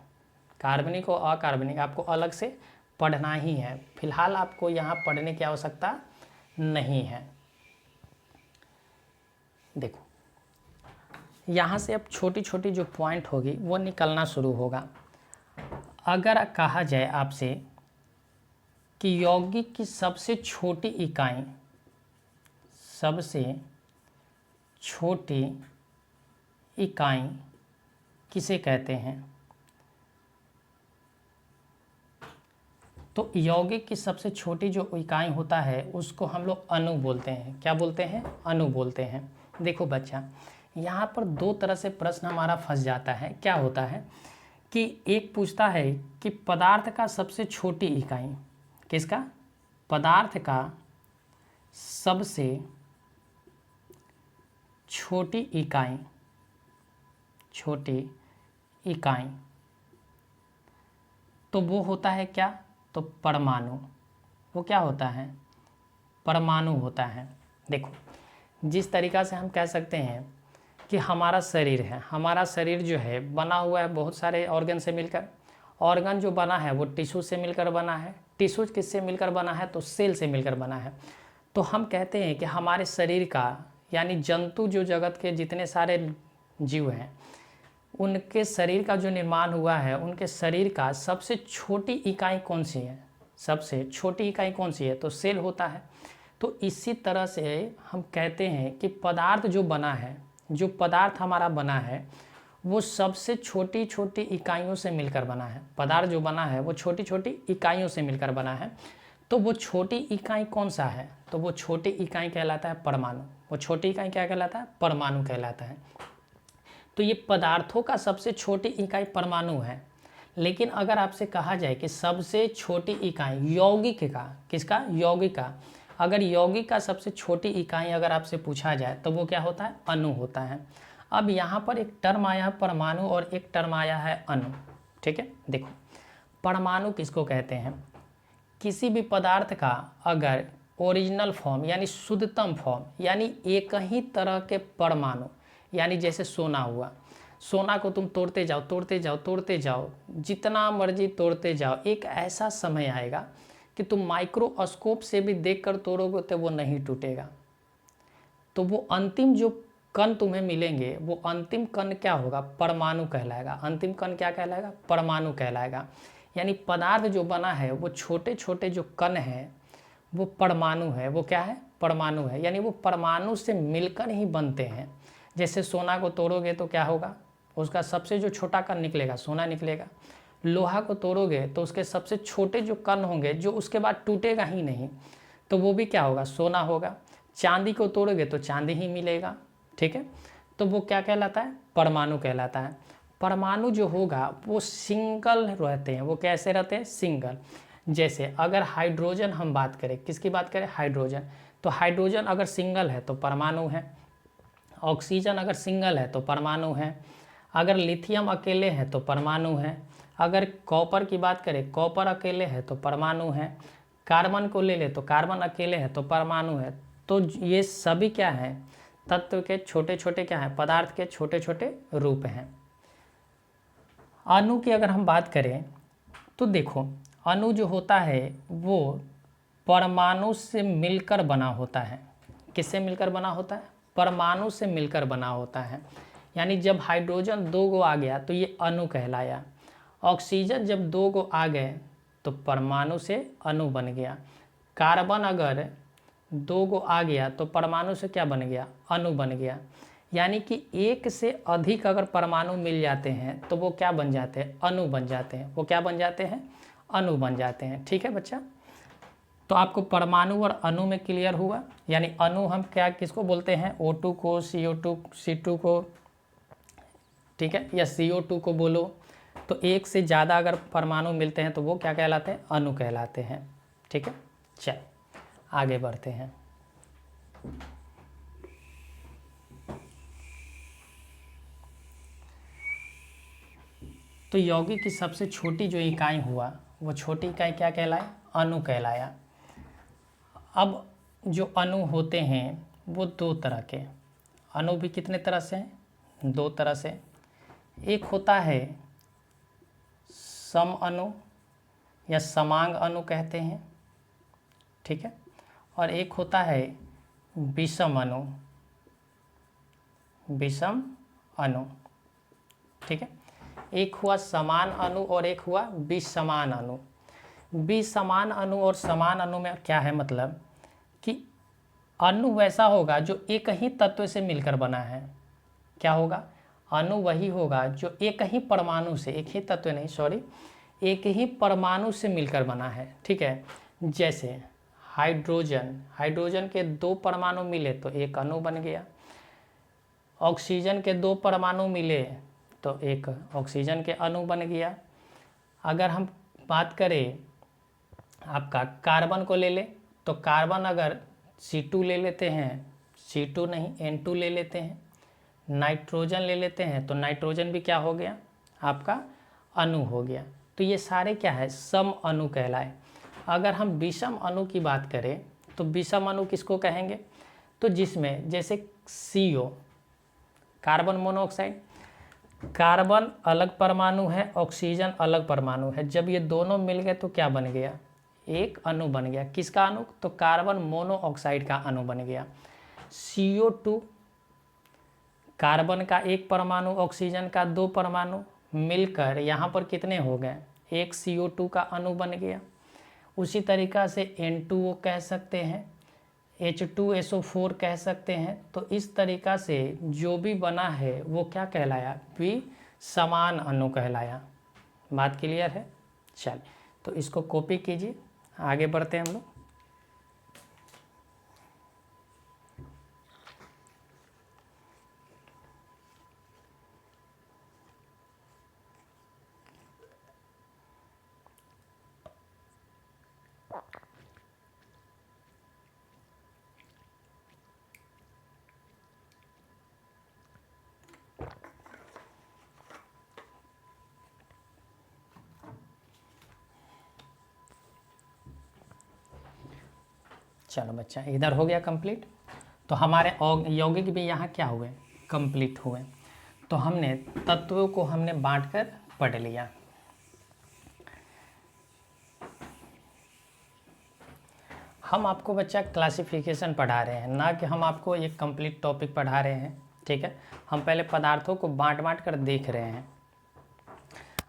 कार्बनिक और अकार्बनिक आपको अलग से पढ़ना ही है। फिलहाल आपको यहाँ पढ़ने की आवश्यकता नहीं है। देखो, यहाँ से अब छोटी छोटी जो पॉइंट होगी वो निकलना शुरू होगा। अगर कहा जाए आपसे कि यौगिक की सबसे छोटी इकाई, सबसे छोटी इकाई किसे कहते हैं? तो यौगिक की सबसे छोटी जो इकाई होता है उसको हम लोग अणु बोलते हैं। क्या बोलते हैं? अणु बोलते हैं। देखो बच्चा, यहाँ पर दो तरह से प्रश्न हमारा फंस जाता है। क्या होता है कि एक पूछता है कि पदार्थ का सबसे छोटी इकाई, किसका? पदार्थ का सबसे छोटी इकाई, छोटी इकाई, तो वो होता है क्या? तो परमाणु। वो क्या होता है? परमाणु होता है। देखो, जिस तरीक़ा से हम कह सकते हैं कि हमारा शरीर है, हमारा शरीर जो है बना हुआ है बहुत सारे ऑर्गन से मिलकर। ऑर्गन जो बना है वो टिश्यू से मिलकर बना है। टिश्यू किससे मिलकर बना है? तो सेल से मिलकर बना है। तो हम कहते हैं कि हमारे शरीर का, यानी जंतु जो जगत के जितने सारे जीव हैं, उनके शरीर का जो निर्माण हुआ है, उनके शरीर का सबसे छोटी इकाई कौन सी है? सबसे छोटी इकाई कौन सी है? तो सेल होता है। तो इसी तरह से हम कहते हैं कि पदार्थ जो बना है, जो पदार्थ हमारा बना है, वो सबसे छोटी छोटी इकाइयों से मिलकर बना है। पदार्थ जो बना है वो छोटी छोटी इकाइयों से मिलकर बना है। तो वो छोटी इकाई कौन सा है? तो वो छोटी इकाई कहलाता है परमाणु। वो छोटी इकाई क्या कहलाता है? परमाणु कहलाता है। तो ये पदार्थों का सबसे छोटी इकाई परमाणु है। लेकिन अगर आपसे कहा जाए कि सबसे छोटी इकाई यौगिक का, किसका? यौगिक का। अगर यौगिक का सबसे छोटी इकाई अगर आपसे पूछा जाए तो वो क्या होता है? अणु होता है। अब यहाँ पर एक टर्म आया है परमाणु और एक टर्म आया है अणु। ठीक है, देखो, परमाणु किसको कहते हैं? किसी भी पदार्थ का अगर ओरिजिनल फॉर्म यानी शुद्धतम फॉर्म, यानी एक ही तरह के परमाणु, यानी जैसे सोना हुआ, सोना को तुम तोड़ते जाओ तोड़ते जाओ तोड़ते जाओ, जितना मर्जी तोड़ते जाओ, एक ऐसा समय आएगा कि तुम माइक्रोस्कोप से भी देखकर तोड़ोगे तो वो नहीं टूटेगा। तो वो अंतिम जो कण तुम्हें मिलेंगे, वो अंतिम कण क्या होगा? परमाणु कहलाएगा। अंतिम कण क्या कहलाएगा? परमाणु कहलाएगा। यानी पदार्थ जो बना है वो छोटे छोटे जो कण हैं वो परमाणु है। वो क्या है? परमाणु है। यानी वो परमाणु से मिलकर ही बनते हैं। जैसे सोना को तोड़ोगे तो क्या होगा? उसका सबसे जो छोटा कण निकलेगा सोना निकलेगा। लोहा को तोड़ोगे तो उसके सबसे छोटे जो कण होंगे जो उसके बाद टूटेगा ही नहीं, तो वो भी क्या होगा? सोना होगा। चांदी को तोड़ोगे तो चांदी ही मिलेगा। ठीक है, तो वो क्या कहलाता है? परमाणु कहलाता है। परमाणु जो होगा वो सिंगल रहते हैं। वो कैसे रहते हैं? सिंगल। जैसे अगर हाइड्रोजन हम बात करें, किसकी बात करें? हाइड्रोजन। तो हाइड्रोजन अगर सिंगल है तो परमाणु है। ऑक्सीजन अगर सिंगल है तो परमाणु है। अगर लिथियम अकेले है तो परमाणु है। अगर कॉपर की बात करें, कॉपर अकेले है तो परमाणु है। कार्बन को ले ले तो कार्बन अकेले है तो परमाणु है। तो ये सभी क्या है? तत्व के छोटे छोटे क्या है? पदार्थ के छोटे छोटे रूप हैं। अणु की अगर हम बात करें तो देखो, अणु जो होता है वो परमाणु से मिलकर बना होता है। किससे मिलकर बना होता है? परमाणु से मिलकर बना होता है। यानी जब हाइड्रोजन 2 गो आ गया तो ये अणु कहलाया। ऑक्सीजन जब 2 गो आ गए तो परमाणु से अणु बन गया। कार्बन अगर 2 गो आ गया तो परमाणु से क्या बन गया? अणु बन गया। यानी कि एक से अधिक अगर परमाणु मिल जाते हैं तो वो क्या बन जाते हैं? अणु बन जाते हैं। वो क्या बन जाते हैं? अणु बन जाते हैं। ठीक है बच्चा, तो आपको परमाणु और अणु में क्लियर हुआ। यानी अणु हम क्या किसको बोलते हैं? O2 को, CO2, C2 को, ठीक है, या CO2 को बोलो। तो एक से ज़्यादा अगर परमाणु मिलते हैं तो वो क्या कहलाते हैं? अणु कहलाते हैं। ठीक है, चल आगे बढ़ते हैं। तो यौगिक की सबसे छोटी जो इकाई हुआ वो छोटी इकाई क्या कहलाए? अणु कहलाया। अब जो अणु होते हैं वो 2 तरह के। अणु भी कितने तरह से हैं? 2 तरह से। एक होता है सम अणु या समांग अणु कहते हैं। ठीक है, और एक होता है विषम अणु, विषम अणु। ठीक है, एक हुआ समान अणु और एक हुआ विषमान अणु। विषमान अणु और समान अणु में क्या है? मतलब कि अणु वैसा होगा जो एक ही तत्व से मिलकर बना है। क्या होगा? अणु वही होगा जो एक ही परमाणु से, एक ही तत्व नहीं सॉरी, एक ही परमाणु से मिलकर बना है। ठीक है, जैसे हाइड्रोजन, हाइड्रोजन के 2 परमाणु मिले तो एक अणु बन गया। ऑक्सीजन के 2 परमाणु मिले तो एक ऑक्सीजन के अणु बन गया। अगर हम बात करें आपका कार्बन को ले ले तो कार्बन अगर C2 ले लेते हैं, C2 नहीं N2 ले लेते हैं, नाइट्रोजन ले लेते हैं तो नाइट्रोजन भी क्या हो गया, आपका अणु हो गया। तो ये सारे क्या है, सम अणु कहलाए। अगर हम विषम अणु की बात करें तो विषम अणु किसको कहेंगे, तो जिसमें जैसे CO कार्बन मोनोऑक्साइड, कार्बन अलग परमाणु है, ऑक्सीजन अलग परमाणु है, जब ये दोनों मिल गए तो क्या बन गया, एक अणु बन गया। किसका अणु, तो कार्बन मोनोऑक्साइड का अणु बन गया। CO2 कार्बन का 1 परमाणु, ऑक्सीजन का 2 परमाणु मिलकर यहाँ पर कितने हो गए, एक CO2 का अणु बन गया। उसी तरीक़ा से N2O कह सकते हैं, H2SO4 कह सकते हैं। तो इस तरीक़ा से जो भी बना है वो क्या कहलाया, समान अणु कहलाया। बात क्लियर है। चलिए तो इसको कॉपी कीजिए, आगे बढ़ते हैं हम लोग। चलो बच्चा, इधर हो गया कंप्लीट। तो हमारे यौगिक भी यहाँ क्या हुए, कंप्लीट हुए। तो हमने तत्वों को हमने बांटकर पढ़ लिया। हम आपको बच्चा क्लासिफिकेशन पढ़ा रहे हैं, ना कि हम आपको एक कंप्लीट टॉपिक पढ़ा रहे हैं। ठीक है, हम पहले पदार्थों को बांट बांट कर देख रहे हैं।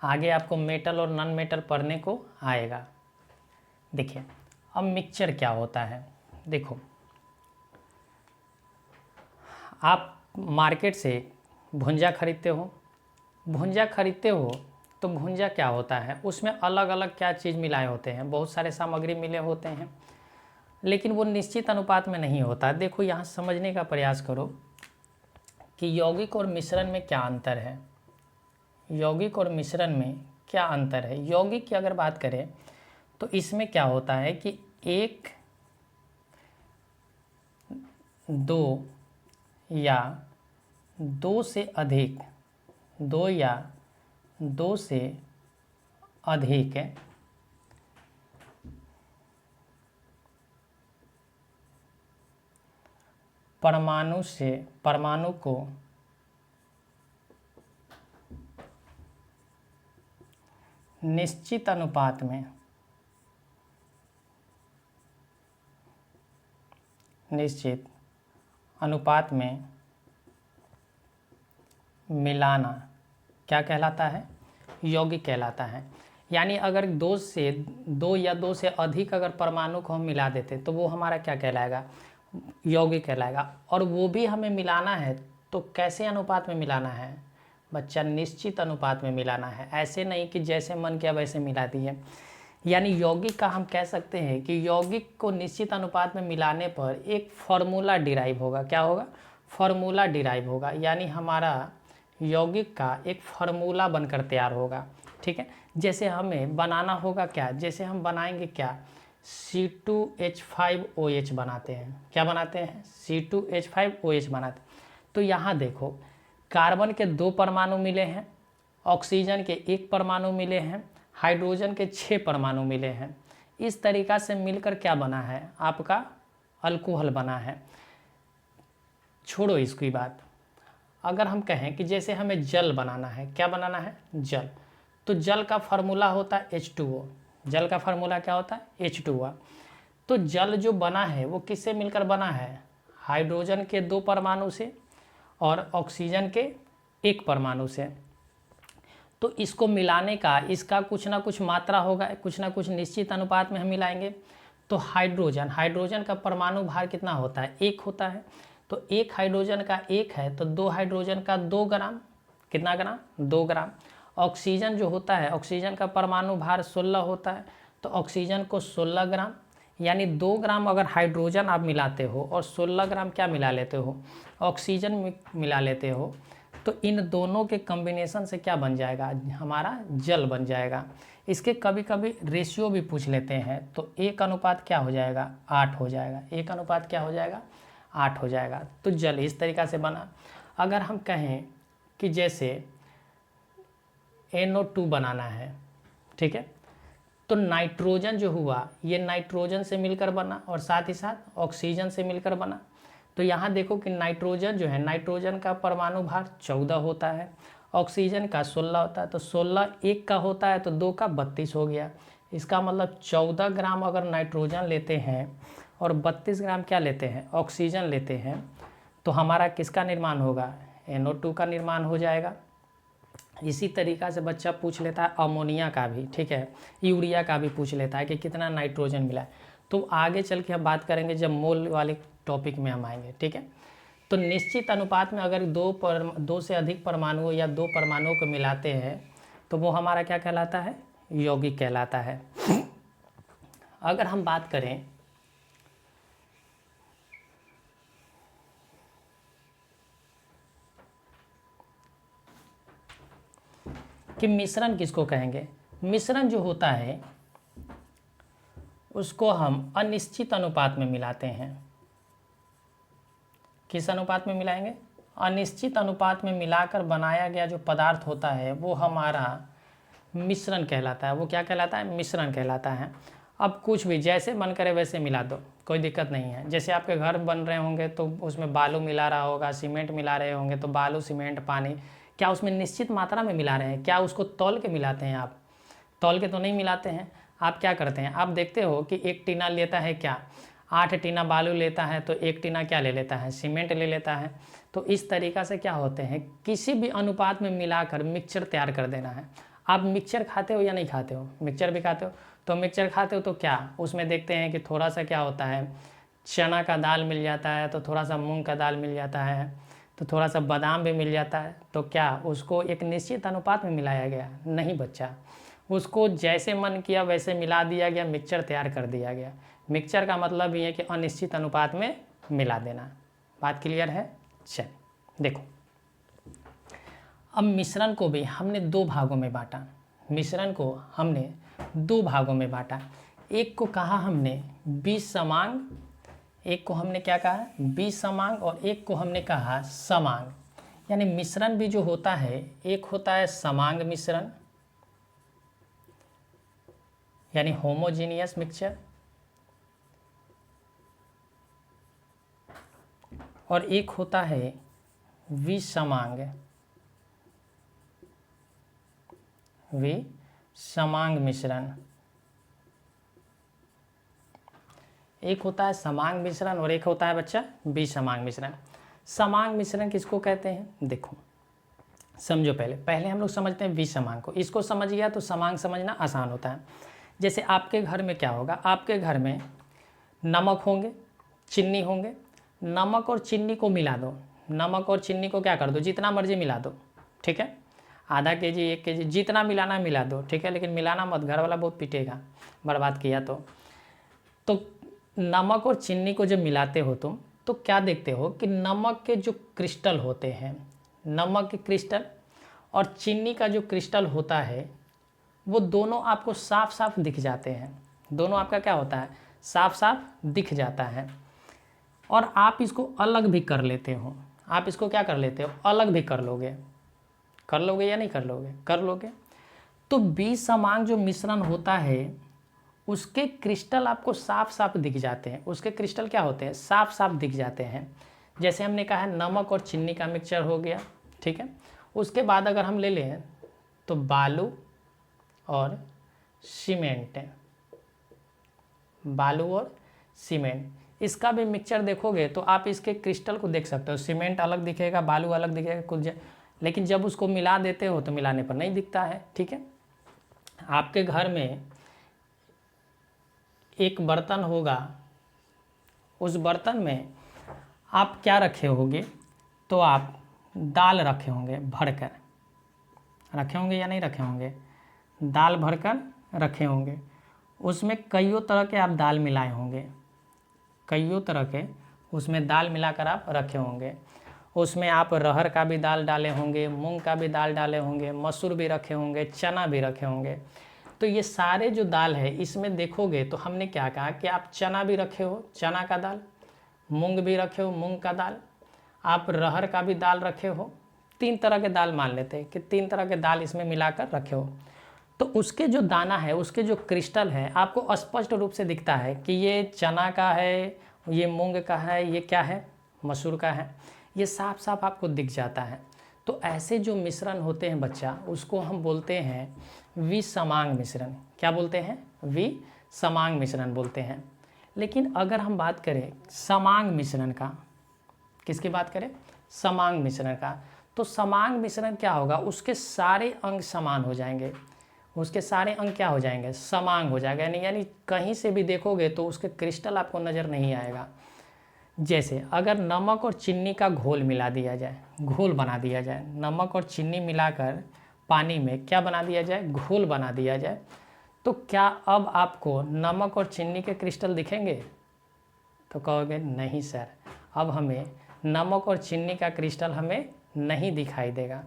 आगे आपको मेटल और नॉन मेटल पढ़ने को आएगा। देखिए अब मिक्सचर क्या होता है। देखो आप मार्केट से भुंजा खरीदते हो, भुंजा खरीदते हो तो भुंजा क्या होता है, उसमें अलग अलग क्या चीज़ मिलाए होते हैं, बहुत सारे सामग्री मिले होते हैं, लेकिन वो निश्चित अनुपात में नहीं होता। देखो यहाँ समझने का प्रयास करो कि यौगिक और मिश्रण में क्या अंतर है, यौगिक और मिश्रण में क्या अंतर है। यौगिक की अगर बात करें तो इसमें क्या होता है कि 1, 2 या 2 से अधिक, 2 या 2 से अधिक परमाणु को निश्चित अनुपात में मिलाना क्या कहलाता है, यौगिक कहलाता है। यानी अगर 2 या 2 से अधिक अगर परमाणु को हम मिला देते तो वो हमारा क्या कहलाएगा, यौगिक कहलाएगा। और वो भी हमें मिलाना है तो कैसे अनुपात में मिलाना है बच्चा, निश्चित अनुपात में मिलाना है। ऐसे नहीं कि जैसे मन किया वैसे मिला दिए। यानी यौगिक का हम कह सकते हैं कि यौगिक को निश्चित अनुपात में मिलाने पर एक फार्मूला डिराइव होगा। क्या होगा, फार्मूला डिराइव होगा। यानी हमारा यौगिक का एक फार्मूला बनकर तैयार होगा। ठीक है, जैसे हमें बनाना होगा क्या, जैसे हम बनाएंगे क्या, C2H5OH बनाते हैं। क्या बनाते हैं, C2H5OH बनाते हैं। तो यहाँ देखो कार्बन के 2 परमाणु मिले हैं, ऑक्सीजन के 1 परमाणु मिले हैं, हाइड्रोजन के 6 परमाणु मिले हैं। इस तरीक़ा से मिलकर क्या बना है, आपका अल्कोहल बना है। छोड़ो इसकी बात, अगर हम कहें कि जैसे हमें जल बनाना है, क्या बनाना है, जल, तो जल का फार्मूला होता है H2O। जल का फार्मूला क्या होता है, H2O। तो जल जो बना है वो किससे मिलकर बना है, हाइड्रोजन के 2 परमाणु से और ऑक्सीजन के 1 परमाणु से। तो इसको मिलाने का इसका कुछ ना कुछ मात्रा होगा, कुछ ना कुछ निश्चित अनुपात में हम मिलाएंगे। तो हाइड्रोजन का परमाणु भार कितना होता है, 1 होता है। तो 1 हाइड्रोजन का 1 है तो 2 हाइड्रोजन का 2 ग्राम, कितना ग्राम? 2 ग्राम। ऑक्सीजन जो होता है, ऑक्सीजन का परमाणु भार 16 होता है, तो ऑक्सीजन को 16 ग्राम, यानी 2 ग्राम अगर हाइड्रोजन आप मिलाते हो और 16 ग्राम क्या मिला लेते हो? ऑक्सीजन मिला लेते हो, तो इन दोनों के कॉम्बिनेशन से क्या बन जाएगा? हमारा जल बन जाएगा। इसके कभी कभी रेशियो भी पूछ लेते हैं, तो 1 अनुपात क्या हो जाएगा? 8 हो जाएगा। 1 अनुपात क्या हो जाएगा? 8 हो जाएगा। तो जल इस तरीक़ा से बना। अगर हम कहें कि जैसे NO2 बनाना है, ठीक है, तो नाइट्रोजन जो हुआ ये नाइट्रोजन से मिलकर बना और साथ ही साथ ऑक्सीजन से मिलकर बना। तो यहाँ देखो कि नाइट्रोजन जो है, नाइट्रोजन का परमाणु भार 14 होता है, ऑक्सीजन का 16 होता है, तो 16 1 का होता है तो 2 का 32 हो गया। इसका मतलब 14 ग्राम अगर नाइट्रोजन लेते हैं और 32 ग्राम क्या लेते हैं? ऑक्सीजन लेते हैं, तो हमारा किसका निर्माण होगा? NO2 का निर्माण हो जाएगा। इसी तरीक़ा से बच्चा पूछ लेता है अमोनिया का भी, ठीक है, यूरिया का भी पूछ लेता है कि कितना नाइट्रोजन मिला है। तो आगे चल के हम बात करेंगे जब मोल वाले टॉपिक में हम आएंगे, ठीक है। तो निश्चित अनुपात में अगर दो से अधिक परमाणुओं या 2 परमाणुओं को मिलाते हैं तो वो हमारा क्या कहलाता है? यौगिक कहलाता है। अगर हम बात करें कि मिश्रण किसको कहेंगे? मिश्रण जो होता है उसको हम अनिश्चित अनुपात में मिलाते हैं। किस अनुपात में मिलाएंगे? अनिश्चित अनुपात में मिलाकर बनाया गया जो पदार्थ होता है वो हमारा मिश्रण कहलाता है। वो क्या कहलाता है? मिश्रण कहलाता है। अब कुछ भी जैसे मन करे वैसे मिला दो, कोई दिक्कत नहीं है। जैसे आपके घर बन रहे होंगे तो उसमें बालू मिला रहा होगा, सीमेंट मिला रहे होंगे, तो बालू, सीमेंट, पानी, क्या उसमें निश्चित मात्रा में मिला रहे हैं? क्या उसको तौल के मिलाते हैं आप? तौल के तो नहीं मिलाते हैं। आप क्या करते हैं? आप देखते हो कि 1 टीना लेता है क्या? 8 टीना बालू लेता है, तो 1 टीना क्या ले लेता है? सीमेंट ले लेता है। तो इस तरीक़ा से क्या होते हैं, किसी भी अनुपात में मिलाकर मिक्सचर तैयार कर देना है। आप मिक्सचर खाते हो या नहीं खाते हो? मिक्सचर भी खाते हो। तो मिक्सचर खाते हो तो क्या उसमें देखते हैं कि थोड़ा सा क्या होता है, चना का दाल मिल जाता है, तो थोड़ा सा मूंग का दाल मिल जाता है, तो थोड़ा सा बादाम भी मिल जाता है। तो क्या उसको एक निश्चित अनुपात में मिलाया गया? नहीं बच्चा, उसको जैसे मन किया वैसे मिला दिया गया, मिक्सचर तैयार कर दिया गया। मिक्सचर का मतलब ये है कि अनिश्चित अनुपात में मिला देना। बात क्लियर है? चल देखो, अब मिश्रण को भी हमने 2 भागों में बांटा। मिश्रण को हमने 2 भागों में बांटा। एक को कहा हमने विसमांग, एक को हमने क्या कहा? विसमांग, और एक को हमने कहा समांग। यानी मिश्रण भी जो होता है, एक होता है समांग मिश्रण यानी होमोजीनियस मिक्सचर, और एक होता है विसमांग, विसमांग मिश्रण। एक होता है समांग मिश्रण और एक होता है बच्चा विसमांग मिश्रण। समांग मिश्रण किसको कहते हैं? देखो समझो, पहले हम लोग समझते हैं विसमांग को। इसको समझ गया तो समांग समझना आसान होता है। जैसे आपके घर में क्या होगा, आपके घर में नमक होंगे, चीनी होंगे। नमक और चीनी को मिला दो, नमक और चीनी को क्या कर दो, जितना मर्जी मिला दो, ठीक है, आधा केजी, 1 केजी, जितना मिलाना मिला दो, ठीक है, लेकिन मिलाना मत, घर वाला बहुत पीटेगा बर्बाद किया तो नमक और चीनी को जब मिलाते हो तुम, तो क्या देखते हो कि नमक के जो क्रिस्टल होते हैं, नमक के क्रिस्टल और चीनी का जो क्रिस्टल होता है, वो दोनों आपको साफ साफ दिख जाते हैं। दोनों आपका क्या होता है? साफ साफ दिख जाता है। और आप इसको अलग भी कर लेते हो। आप इसको क्या कर लेते हो? अलग भी कर लोगे। कर लोगे या नहीं कर लोगे? कर लोगे। तो विसमांग जो मिश्रण होता है उसके क्रिस्टल आपको साफ साफ दिख जाते हैं। उसके क्रिस्टल क्या होते हैं? साफ साफ दिख जाते हैं। जैसे हमने कहा है नमक और चीनी का मिक्सचर हो गया, ठीक है। उसके बाद अगर हम ले लें तो बालू और सीमेंट, बालू और सीमेंट, इसका भी मिक्सचर देखोगे तो आप इसके क्रिस्टल को देख सकते हो। सीमेंट अलग दिखेगा, बालू अलग दिखेगा कुछ, लेकिन जब उसको मिला देते हो तो मिलाने पर नहीं दिखता है, ठीक है। आपके घर में एक बर्तन होगा, उस बर्तन में आप क्या रखे होंगे? तो आप दाल रखे होंगे भरकर, रखे होंगे या नहीं रखे होंगे? दाल भरकर रखे होंगे, उसमें कईयों तरह के आप दाल मिलाए होंगे, कईयों तरह के उसमें दाल मिलाकर आप रखे होंगे। उसमें आप अरहर का भी दाल डाले होंगे, मूंग का भी दाल डाले होंगे, मसूर भी रखे होंगे, चना भी रखे होंगे। तो ये सारे जो दाल है इसमें देखोगे तो हमने क्या कहा कि आप चना भी रखे हो, चना का दाल, मूंग भी रखे हो, मूंग का दाल, आप अरहर का भी दाल रखे हो। 3 तरह के दाल मान लेते हैं कि 3 तरह के दाल इसमें मिलाकर रखे हो। तो उसके जो दाना है, उसके जो क्रिस्टल है, आपको स्पष्ट रूप से दिखता है कि ये चना का है, ये मूंग का है, ये क्या है, मसूर का है। ये साफ साफ आपको दिख जाता है। तो ऐसे जो मिश्रण होते हैं बच्चा, उसको हम बोलते हैं विसमांग मिश्रण। क्या बोलते हैं? विसमांग मिश्रण बोलते हैं। लेकिन अगर हम बात करें समांग मिश्रण का, किसकी बात करें? समांग मिश्रण का, तो समांग मिश्रण क्या होगा? उसके सारे अंग समान हो जाएंगे, उसके सारे अंग क्या हो जाएंगे? समांग हो जाएगा। यानी कहीं से भी देखोगे तो उसके क्रिस्टल आपको नज़र नहीं आएगा। जैसे अगर नमक और चीनी का घोल मिला दिया जाए, घोल बना दिया जाए, नमक और चीनी मिलाकर पानी में क्या बना दिया जाए? घोल बना दिया जाए, तो क्या अब आपको नमक और चीनी के क्रिस्टल दिखेंगे? तो कहोगे नहीं सर, अब हमें नमक और चीनी का क्रिस्टल हमें नहीं दिखाई देगा।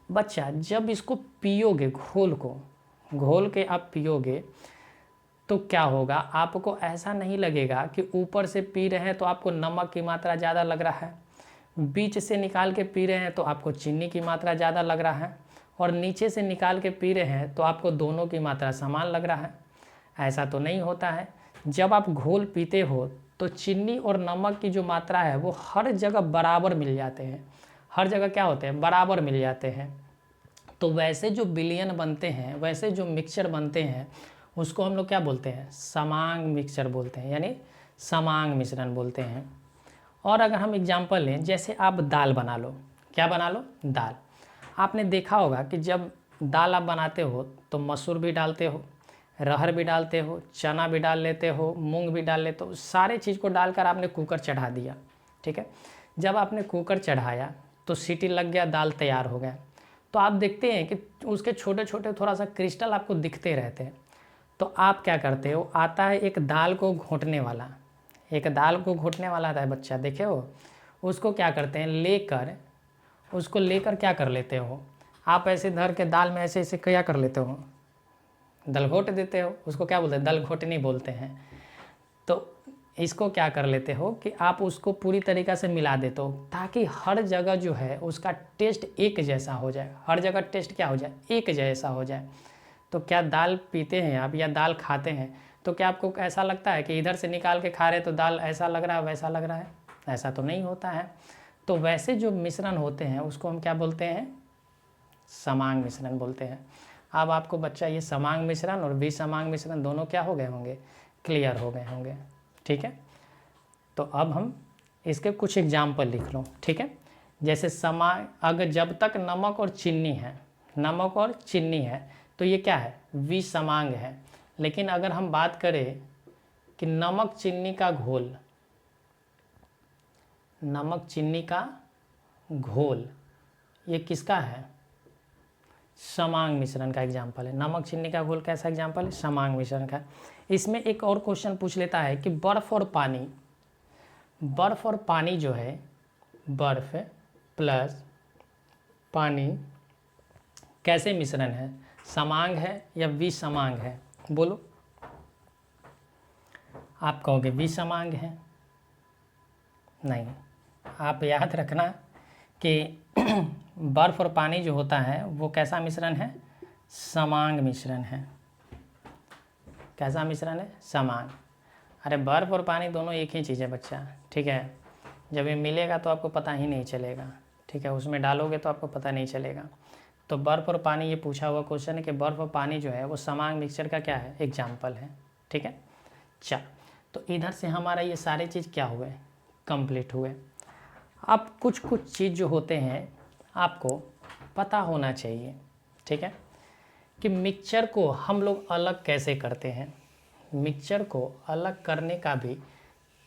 बच्चा जब इसको पियोगे, घोल के आप पियोगे तो क्या होगा? आपको ऐसा नहीं लगेगा कि ऊपर से पी रहे हैं तो आपको नमक की मात्रा ज़्यादा लग रहा है, बीच से निकाल के पी रहे हैं तो आपको चीनी की मात्रा ज़्यादा लग रहा है, और नीचे से निकाल के पी रहे हैं तो आपको दोनों की मात्रा समान लग रहा है। ऐसा तो नहीं होता है। जब आप घोल पीते हो तो चीनी और नमक की जो मात्रा है वो हर जगह बराबर मिल जाते हैं, हर जगह क्या होते हैं? बराबर मिल जाते हैं। तो वैसे जो विलयन बनते हैं, वैसे जो मिक्सचर बनते हैं, उसको हम लोग क्या बोलते हैं? समांग मिक्सचर बोलते हैं, यानी समांग मिश्रण बोलते हैं। और अगर हम एग्जांपल लें, जैसे आप दाल बना लो, क्या बना लो? दाल। आपने देखा होगा कि जब दाल आप बनाते हो तो मसूर भी डालते हो, अरहर भी डालते हो, चना भी डाल लेते हो, मूंग भी डाल लेते हो, सारे चीज़ को डालकर आपने कुकर चढ़ा दिया, ठीक है। जब आपने कुकर चढ़ाया तो सीटी लग गया, दाल तैयार हो गया। तो आप देखते हैं कि उसके छोटे छोटे थोड़ा सा क्रिस्टल आपको दिखते रहते हैं। तो आप क्या करते हो? आता है एक दाल को घोटने वाला, एक दाल को घोटने वाला आता है बच्चा, देखे हो? उसको क्या करते हैं? उसको लेकर क्या कर लेते हो? आप ऐसे धर के दाल में ऐसे ऐसे क्या कर लेते हो? दल घोट देते हो। उसको क्या बोलते हैं? दल घोटनी बोलते हैं। तो इसको क्या कर लेते हो कि आप उसको पूरी तरीक़ा से मिला देते हो, ताकि हर जगह जो है उसका टेस्ट एक जैसा हो जाए, हर जगह टेस्ट क्या हो जाए? एक जैसा हो जाए। तो क्या दाल पीते हैं आप या दाल खाते हैं तो क्या आपको ऐसा लगता है कि इधर से निकाल के खा रहे तो दाल ऐसा लग रहा है, वैसा लग रहा है? ऐसा तो नहीं होता है। तो वैसे जो मिश्रण होते हैं उसको हम क्या बोलते हैं? समांग मिश्रण बोलते हैं। अब आपको बच्चा ये समांग मिश्रण और विसमांग मिश्रण दोनों क्या हो गए होंगे? क्लियर हो गए होंगे, ठीक है। तो अब हम इसके कुछ एग्जाम्पल लिख लो, ठीक है। जैसे अगर जब तक नमक और चीनी है तो ये क्या है? विसमांग है। लेकिन अगर हम बात करें कि नमक चीनी का घोल ये किसका है? समांग मिश्रण का एग्जाम्पल है। नमक चीनी का घोल कैसा एग्जाम्पल है? समांग मिश्रण का। इसमें एक और क्वेश्चन पूछ लेता है कि बर्फ़ और पानी जो है, बर्फ़ प्लस पानी कैसे मिश्रण है? समांग है या विसमांग है? बोलो। आप कहोगे विसमांग है। नहीं, आप याद रखना कि बर्फ़ और पानी जो होता है वो कैसा मिश्रण है? समांग मिश्रण है। कैसा मिश्रण है? समांग। अरे बर्फ़ और पानी दोनों एक ही चीज़ है बच्चा, ठीक है। जब ये मिलेगा तो आपको पता ही नहीं चलेगा, ठीक है। उसमें डालोगे तो आपको पता नहीं चलेगा। तो बर्फ़ और पानी, ये पूछा हुआ क्वेश्चन है कि बर्फ़ और पानी जो है वो समांग मिक्सचर का क्या है? एग्जाम्पल है, ठीक है। चल, तो इधर से हमारा ये सारे चीज़ क्या हुए? कंप्लीट हुए। अब कुछ चीज़ जो होते हैं आपको पता होना चाहिए, ठीक है, कि मिक्सचर को हम लोग अलग कैसे करते हैं। मिक्सचर को अलग करने का भी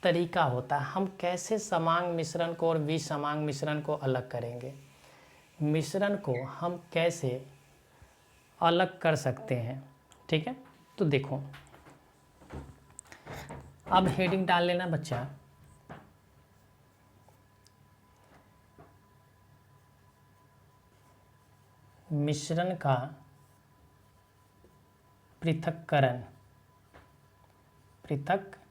तरीका होता है। हम कैसे समांग मिश्रण को और विसमांग मिश्रण को अलग करेंगे? मिश्रण को हम कैसे अलग कर सकते हैं। ठीक है, तो देखो अब हेडिंग डाल लेना बच्चा, मिश्रण का पृथक्करण, पृथक्करण।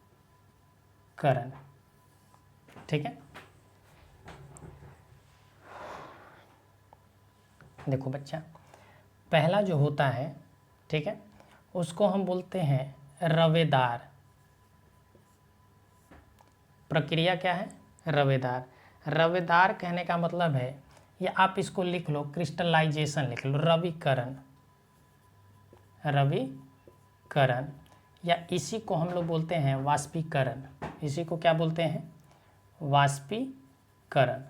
ठीक है, देखो बच्चा, पहला जो होता है, ठीक है, उसको हम बोलते हैं रवेदार। प्रक्रिया क्या है? रवेदार। रवेदार कहने का मतलब है, या आप इसको लिख लो क्रिस्टलाइजेशन लिख लो, रविकरण, रविकरण, या इसी को हम लोग बोलते हैं वाष्पीकरण। इसी को क्या बोलते हैं? वाष्पीकरण।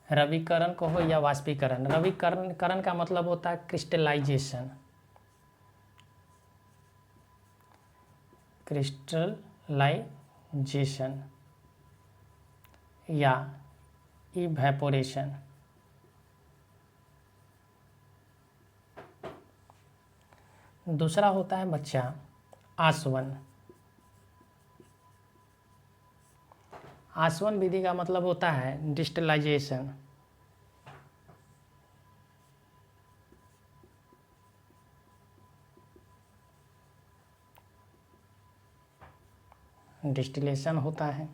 रविकरण को हो या वाष्पीकरण। रविकरण करण का मतलब होता है क्रिस्टलाइजेशन, क्रिस्टलाइजेशन या इवेपोरेशन। दूसरा होता है बच्चा आसवन। आसवन विधि का मतलब होता है डिस्टिलाइजेशन, डिस्टिलेशन होता है।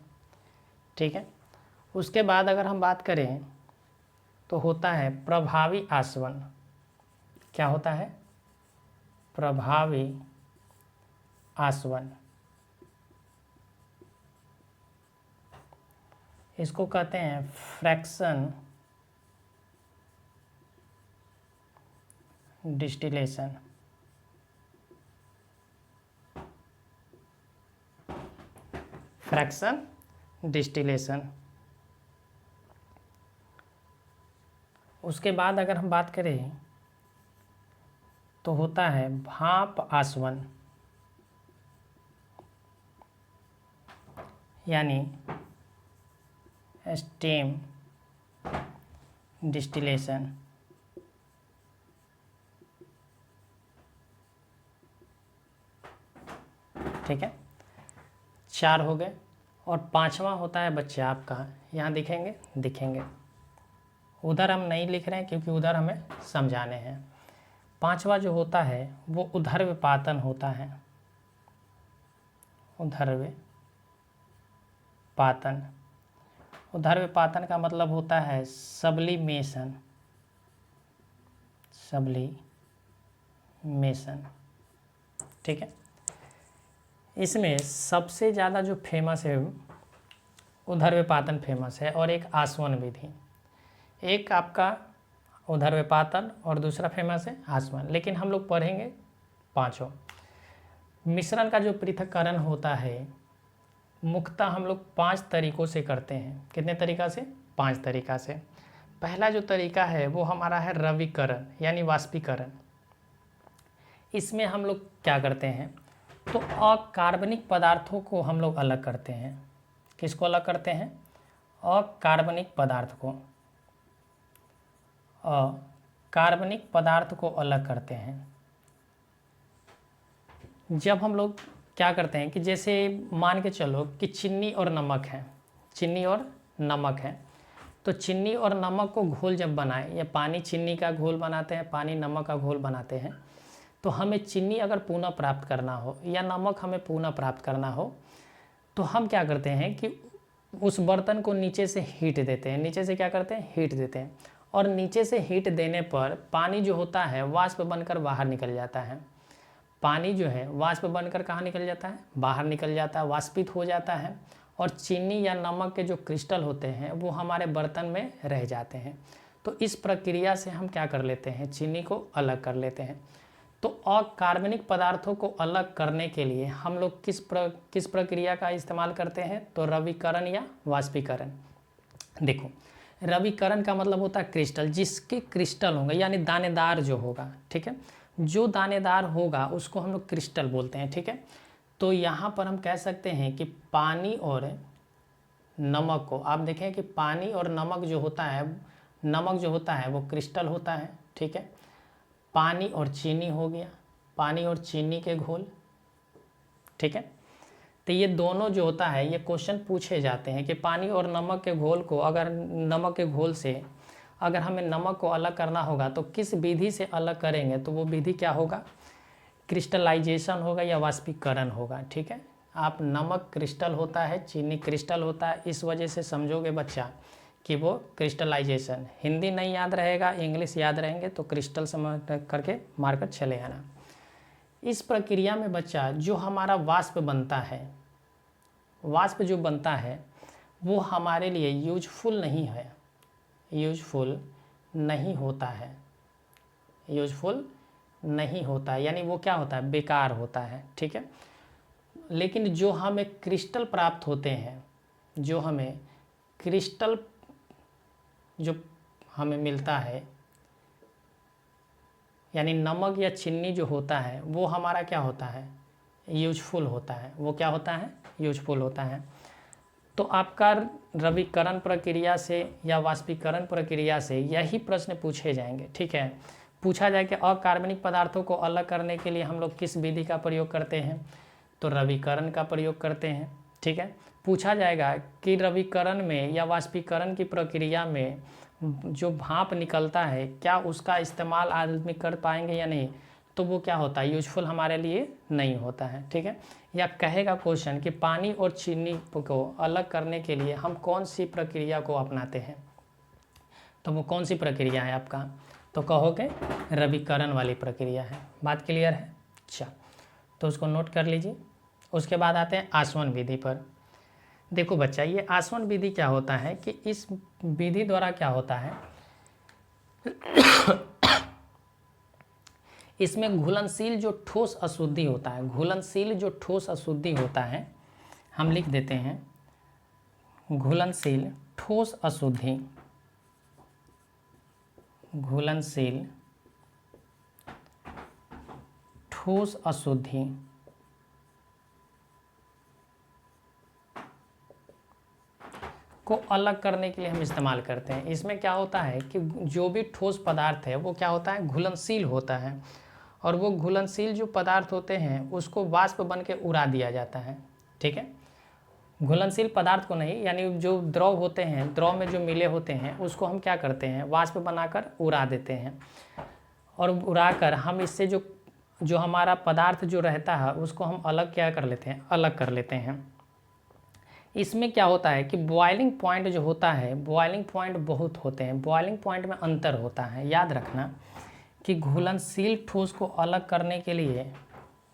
ठीक है, उसके बाद अगर हम बात करें तो होता है प्रभावी आसवन। क्या होता है? प्रभावी आसवन। इसको कहते हैं फ्रैक्शन डिस्टिलेशन। Fraction distillation. उसके बाद अगर हम बात करें तो होता है भाप आसवन, यानी स्टीम डिस्टिलेशन। ठीक है, 4 हो गए। और 5वां होता है बच्चे आपका, यहाँ दिखेंगे उधर हम नहीं लिख रहे हैं क्योंकि उधर हमें समझाने हैं। 5वां जो होता है वो ऊर्ध्वपातन होता है। ऊर्ध्वपातन। ऊर्ध्वपातन का मतलब होता है सब्लिमेशन, सब्लिमेशन। ठीक है, इसमें सबसे ज़्यादा जो फेमस है ऊर्ध्वपातन फेमस है, और एक आसवन विधि। एक आपका ऊर्ध्वपातन और दूसरा फेमस है आसवन, लेकिन हम लोग पढ़ेंगे पांचों। मिश्रण का जो पृथक्करण होता है मुख्यतः हम लोग 5 तरीकों से करते हैं। कितने तरीका से? 5 तरीका से। पहला जो तरीका है वो हमारा है रविकरण यानी वाष्पीकरण। इसमें हम लोग क्या करते हैं, तो अकार्बनिक पदार्थों को हम लोग अलग करते हैं। किसको अलग करते हैं? अकार्बनिक पदार्थ को, अकार्बनिक पदार्थ को अलग करते हैं। जब हम लोग क्या करते हैं कि जैसे मान के चलो कि चीनी और नमक है, चीनी और नमक है, तो चीनी और नमक को घोल जब बनाए, या पानी चीनी का घोल बनाते हैं, पानी नमक का घोल बनाते हैं, तो हमें चीनी अगर पुनः प्राप्त करना हो या नमक हमें पुनः प्राप्त करना हो, तो हम क्या करते हैं कि उस बर्तन को नीचे से हीट देते हैं। नीचे से क्या करते हैं? हीट देते हैं। और नीचे से हीट देने पर पानी जो होता है वाष्प बनकर बाहर निकल जाता है। पानी जो है वाष्प बनकर कहाँ निकल जाता है? बाहर निकल जाता है, वाष्पित हो जाता है। और चीनी या नमक के जो क्रिस्टल होते हैं वो हमारे बर्तन में रह जाते हैं। तो इस प्रक्रिया से हम क्या कर लेते हैं? चीनी को अलग कर लेते हैं। तो अकार्बनिक पदार्थों को अलग करने के लिए हम लोग किस प्रक्रिया का इस्तेमाल करते हैं? तो रविकरण या वाष्पीकरण। देखो, रविकरण का मतलब होता है क्रिस्टल, जिसके क्रिस्टल होंगे यानी दानेदार जो होगा। ठीक है, जो दानेदार होगा उसको हम लोग क्रिस्टल बोलते हैं। ठीक है, तो यहाँ पर हम कह सकते हैं कि पानी और नमक को, आप देखें कि पानी और नमक जो होता है, नमक जो होता है वो क्रिस्टल होता है। ठीक है, पानी और चीनी हो गया, पानी और चीनी के घोल, ठीक है। तो ये दोनों जो होता है, ये क्वेश्चन पूछे जाते हैं कि पानी और नमक के घोल को, अगर नमक के घोल से अगर हमें नमक को अलग करना होगा तो किस विधि से अलग करेंगे, तो वो विधि क्या होगा, क्रिस्टलाइजेशन होगा या वाष्पीकरण होगा, ठीक है। आप नमक क्रिस्टल होता है, चीनी क्रिस्टल होता है, इस वजह से समझोगे बच्चा कि वो क्रिस्टलाइजेशन। हिंदी नहीं याद रहेगा, इंग्लिश याद रहेंगे तो क्रिस्टल समझ करके मारकर चले आना। इस प्रक्रिया में बच्चा जो हमारा वाष्प बनता है, वाष्प जो बनता है वो हमारे लिए यूजफुल नहीं है, यूजफुल नहीं होता है, यूजफुल नहीं होता है, यानी वो क्या होता है, बेकार होता है, ठीक है। लेकिन जो हमें क्रिस्टल प्राप्त होते हैं, जो हमें क्रिस्टल जो हमें मिलता है, यानी नमक या चीनी जो होता है वो हमारा क्या होता है, यूजफुल होता है। वो क्या होता है, यूजफुल होता है। तो आपका रविकरण प्रक्रिया से या वाष्पीकरण प्रक्रिया से यही प्रश्न पूछे जाएंगे, ठीक है। पूछा जाए कि अकार्बनिक पदार्थों को अलग करने के लिए हम लोग किस विधि का प्रयोग करते हैं, तो रविकरण का प्रयोग करते हैं, ठीक है। पूछा जाएगा कि रविकरण में या वाष्पीकरण की प्रक्रिया में जो भाप निकलता है क्या उसका इस्तेमाल आदमी कर पाएंगे या नहीं, तो वो क्या होता है, यूजफुल हमारे लिए नहीं होता है, ठीक है। या कहेगा क्वेश्चन कि पानी और चीनी को अलग करने के लिए हम कौन सी प्रक्रिया को अपनाते हैं, तो वो कौन सी प्रक्रिया है आपका, तो कहोगे रविकरण वाली प्रक्रिया है। बात क्लियर है, अच्छा तो उसको नोट कर लीजिए। उसके बाद आते हैं आसवन विधि पर। देखो बच्चा, ये आसवन विधि क्या होता है कि इस विधि द्वारा क्या होता है, इसमें घुलनशील जो ठोस अशुद्धि होता है, घुलनशील जो ठोस अशुद्धि होता है, हम लिख देते हैं घुलनशील ठोस अशुद्धि, घुलनशील ठोस अशुद्धि को अलग करने के लिए हम इस्तेमाल करते हैं। इसमें क्या होता है कि जो भी ठोस पदार्थ है वो क्या होता है, घुलनशील होता है, और वो घुलनशील जो पदार्थ होते हैं उसको वाष्प बन के उड़ा दिया जाता है, ठीक है। घुलनशील पदार्थ को नहीं, यानी जो द्रव होते हैं, द्रव में जो मिले होते हैं उसको हम क्या करते हैं, वाष्प बनाकर उड़ा देते हैं, और उड़ाकर हम इससे जो हमारा पदार्थ जो रहता है उसको हम अलग क्या कर लेते हैं, अलग कर लेते हैं। इसमें क्या होता है कि बॉइलिंग पॉइंट जो होता है, बॉइलिंग पॉइंट बहुत होते हैं, बॉइलिंग पॉइंट में अंतर होता है। याद रखना कि घुलनशील ठोस को अलग करने के लिए,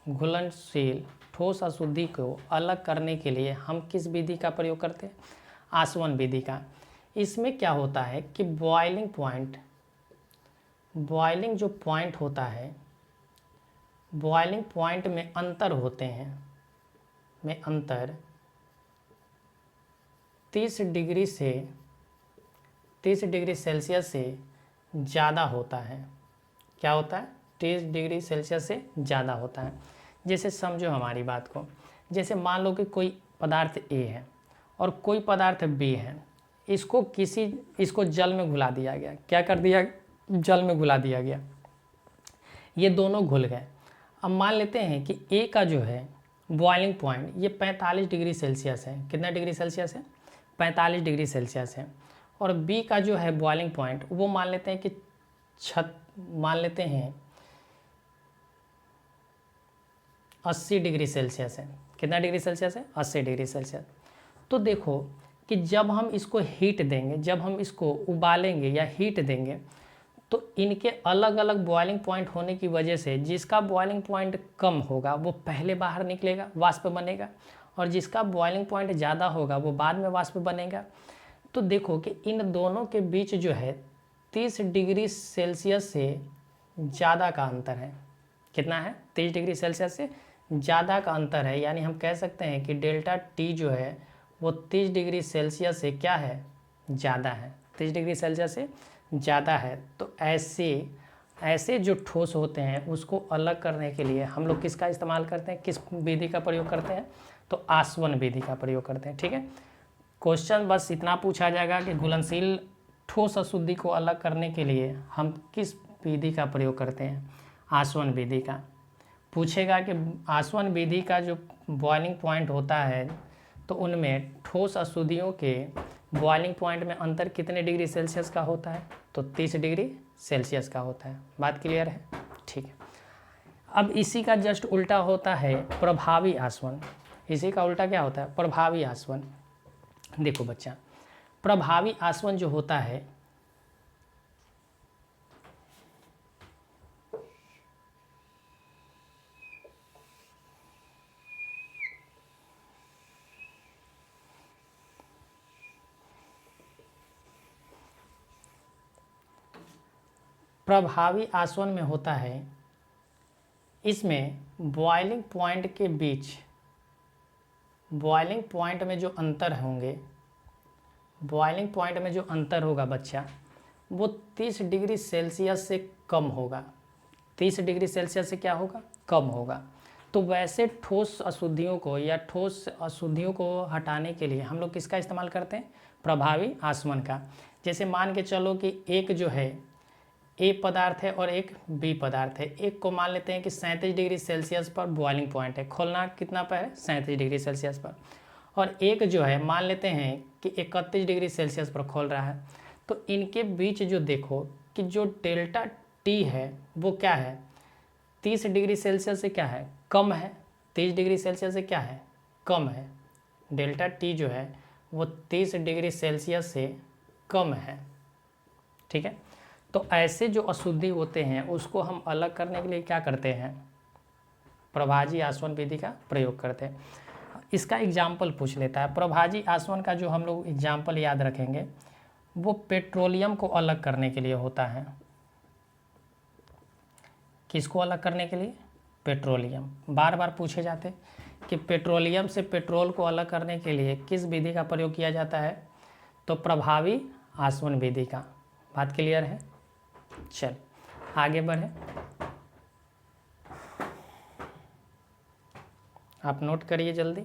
घुलनशील ठोस अशुद्धि को अलग करने के लिए हम किस विधि का प्रयोग करते हैं, आसवन विधि का। इसमें क्या होता है कि बॉइलिंग पॉइंट, बॉइलिंग जो पॉइंट होता है, बॉइलिंग पॉइंट में अंतर होते हैं, में अंतर 30 डिग्री से 30 डिग्री सेल्सियस से ज़्यादा होता है। क्या होता है, 30 डिग्री सेल्सियस से ज़्यादा होता है। जैसे समझो हमारी बात को, जैसे मान लो कि कोई पदार्थ ए है और कोई पदार्थ बी है, इसको जल में घुला दिया गया। क्या कर दिया, जल में घुला दिया गया, ये दोनों घुल गए। अब मान लेते हैं कि ए का जो है बॉइलिंग पॉइंट ये 45 डिग्री सेल्सियस है। कितना डिग्री सेल्सियस है, 45 डिग्री सेल्सियस है। और बी का जो है बॉइलिंग पॉइंट वो मान लेते हैं कि मान लेते हैं 80 डिग्री सेल्सियस है। कितना डिग्री सेल्सियस है, 80 डिग्री सेल्सियस। तो देखो कि जब हम इसको हीट देंगे, जब हम इसको उबालेंगे या हीट देंगे, तो इनके अलग अलग बॉइलिंग पॉइंट होने की वजह से जिसका बॉइलिंग पॉइंट कम होगा वो पहले बाहर निकलेगा, वाष्प बनेगा, और जिसका बॉइलिंग पॉइंट ज़्यादा होगा वो बाद में वाष्प बनेगा। तो देखो कि इन दोनों के बीच जो है 30 डिग्री सेल्सियस से ज़्यादा का अंतर है। कितना है, 30 डिग्री सेल्सियस से ज़्यादा का अंतर है। यानी हम कह सकते हैं कि डेल्टा टी जो है वो 30 डिग्री सेल्सियस से क्या है, ज़्यादा है, 30 डिग्री सेल्सियस से ज़्यादा है। तो ऐसे जो ठोस होते हैं उसको अलग करने के लिए हम लोग किसका इस्तेमाल करते हैं, किस विधि का प्रयोग करते हैं, तो आसवन विधि का प्रयोग करते हैं, ठीक है। क्वेश्चन बस इतना पूछा जाएगा कि घुलनशील ठोस अशुद्धि को अलग करने के लिए हम किस विधि का प्रयोग करते हैं, आसवन विधि का। पूछेगा कि आसवन विधि का जो बॉइलिंग पॉइंट होता है तो उनमें ठोस अशुद्धियों के बॉइलिंग पॉइंट में अंतर कितने डिग्री सेल्सियस का होता है, तो 30 डिग्री सेल्सियस का होता है। बात क्लियर है? ठीक है। अब इसी का जस्ट उल्टा होता है प्रभावी आसवन। इसी का उल्टा क्या होता है? प्रभावी आसवन। देखो बच्चा, प्रभावी आसवन जो होता है प्रभावी आसवन में होता है, इसमें बॉइलिंग पॉइंट के बीच, बॉइलिंग पॉइंट में जो अंतर होंगे, बॉइलिंग पॉइंट में जो अंतर होगा बच्चा, वो 30 डिग्री सेल्सियस से कम होगा। 30 डिग्री सेल्सियस से क्या होगा? कम होगा। तो वैसे ठोस अशुद्धियों को या ठोस अशुद्धियों को हटाने के लिए हम लोग किसका इस्तेमाल करते हैं? प्रभावी आसवन का। जैसे मान के चलो कि एक जो है ए पदार्थ है और एक बी पदार्थ है। एक को मान लेते हैं कि 37 डिग्री सेल्सियस पर बॉइलिंग पॉइंट है, खोलना कितना पर है? 37 डिग्री सेल्सियस पर। और एक जो है मान लेते हैं कि 31 डिग्री सेल्सियस पर खोल रहा है। तो इनके बीच जो देखो कि जो डेल्टा टी है वो क्या है? 30 डिग्री सेल्सियस से क्या है? कम है। 30 डिग्री सेल्सियस से क्या है? कम है। डेल्टा टी जो है वो 30 डिग्री सेल्सियस से कम है। ठीक है। तो ऐसे जो अशुद्धि होते हैं उसको हम अलग करने के लिए क्या करते हैं? प्रभावी आसवन विधि का प्रयोग करते हैं। इसका एग्जाम्पल पूछ लेता है। प्रभावी आसवन का जो हम लोग एग्जाम्पल याद रखेंगे वो पेट्रोलियम को अलग करने के लिए होता है। किसको अलग करने के लिए? पेट्रोलियम। बार बार पूछे जाते कि पेट्रोलियम से पेट्रोल को अलग करने के लिए किस विधि का प्रयोग किया जाता है? तो प्रभावी आसवन विधि का। बात क्लियर है? चल आगे बढ़े। आप नोट करिए जल्दी।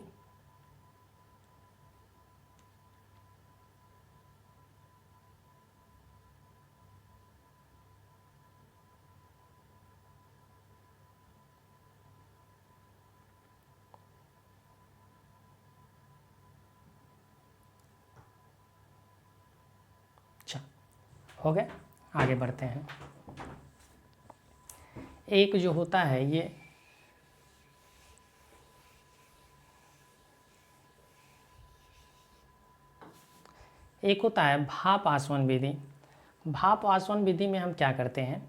अच्छा हो गए, आगे बढ़ते हैं। एक जो होता है ये एक होता है भाप आसवन विधि। भाप आसवन विधि में हम क्या करते हैं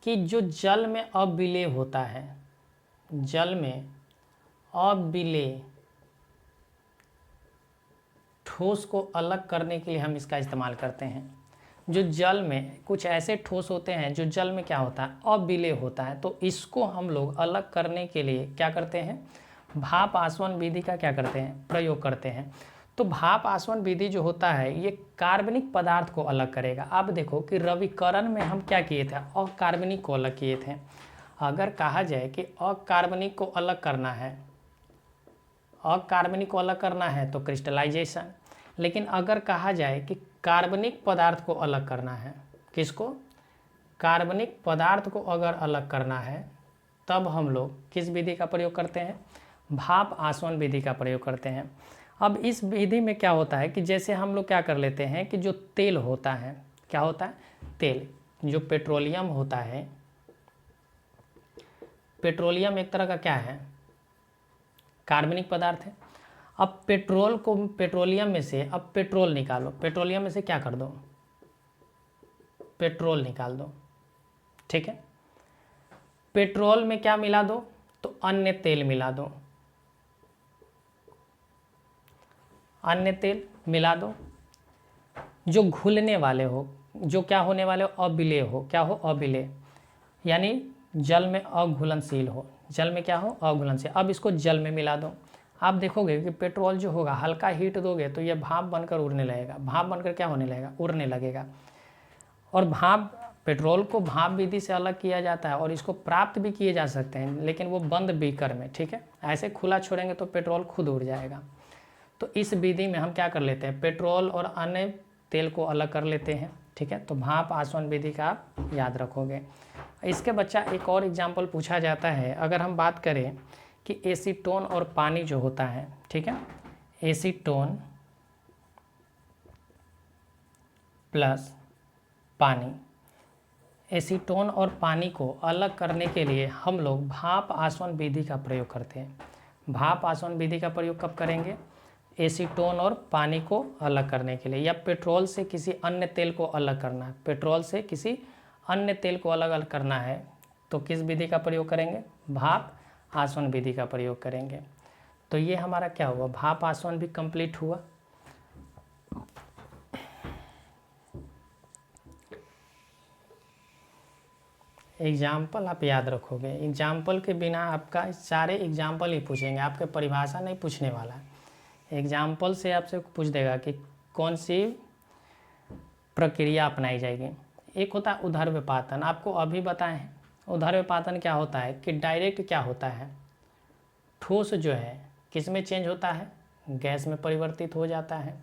कि जो जल में अविलेय होता है, जल में अविलेय ठोस को अलग करने के लिए हम इसका इस्तेमाल करते हैं। जो जल में कुछ ऐसे ठोस होते हैं जो जल में क्या होता है? अविलेय होता है। तो इसको हम लोग अलग करने के लिए क्या करते हैं? भाप आसवन विधि का क्या करते हैं? प्रयोग करते हैं। तो भाप आसवन विधि जो होता है ये कार्बनिक पदार्थ को अलग करेगा। अब देखो कि रविकरण में हम क्या किए थे? अकार्बनिक को अलग किए थे। अगर कहा जाए कि अकार्बनिक को अलग करना है, अकार्बनिक को अलग करना है तो क्रिस्टलाइजेशन। लेकिन अगर कहा जाए कि कार्बनिक पदार्थ को अलग करना है, किसको? कार्बनिक पदार्थ को अगर अलग करना है तब हम लोग किस विधि का प्रयोग करते हैं? भाप आसवन विधि का प्रयोग करते हैं। अब इस विधि में क्या होता है कि जैसे हम लोग क्या कर लेते हैं कि जो तेल होता है, क्या होता है? तेल। जो पेट्रोलियम होता है, पेट्रोलियम एक तरह का क्या है? कार्बनिक पदार्थ है। अब पेट्रोल को, पेट्रोलियम में से अब पेट्रोल निकालो, पेट्रोलियम में से क्या कर दो? पेट्रोल निकाल दो। ठीक है। पेट्रोल में क्या मिला दो? तो अन्य तेल मिला दो, अन्य तेल मिला दो जो घुलने वाले हो, जो क्या होने वाले हो? अविलेय हो। क्या हो? अविलेय, यानी जल में अघुलनशील हो। जल में क्या हो? अघुलनशील। अब इसको जल में मिला दो। आप देखोगे कि पेट्रोल जो होगा हल्का हीट दोगे तो ये भाप बनकर उड़ने लगेगा। भाप बनकर क्या होने लगेगा? उड़ने लगेगा। और भाप, पेट्रोल को भाप विधि से अलग किया जाता है और इसको प्राप्त भी किए जा सकते हैं, लेकिन वो बंद बीकर में। ठीक है। ऐसे खुला छोड़ेंगे तो पेट्रोल खुद उड़ जाएगा। तो इस विधि में हम क्या कर लेते हैं? पेट्रोल और अन्य तेल को अलग कर लेते हैं। ठीक है, तो भाप आसवन विधि का आप याद रखोगे। इसके बच्चा एक और एग्जाम्पल पूछा जाता है, अगर हम बात करें कि एसीटोन और पानी जो होता है, ठीक है, एसीटोन प्लस पानी, एसीटोन और पानी को अलग करने के लिए हम लोग भाप आसवन विधि का प्रयोग करते हैं। भाप आसवन विधि का प्रयोग कब करेंगे? एसीटोन और पानी को अलग करने के लिए, या पेट्रोल से किसी अन्य तेल को अलग करना है, पेट्रोल से किसी अन्य तेल को अलग अलग करना है, तो किस विधि का प्रयोग करेंगे? भाप आसवन विधि का प्रयोग करेंगे। तो ये हमारा क्या हुआ? भाप आसवन भी कंप्लीट हुआ। एग्जाम्पल आप याद रखोगे, एग्जाम्पल के बिना आपका सारे एग्जाम्पल ही पूछेंगे, आपके परिभाषा नहीं पूछने वाला है। एग्जाम्पल से आपसे पूछ देगा कि कौन सी प्रक्रिया अपनाई जाएगी। एक होता है उदर्व्यपातन, आपको अभी बताए हैं। उदर्व्यपातन क्या होता है कि डायरेक्ट क्या होता है, ठोस जो है किस में चेंज होता है? गैस में परिवर्तित हो जाता है।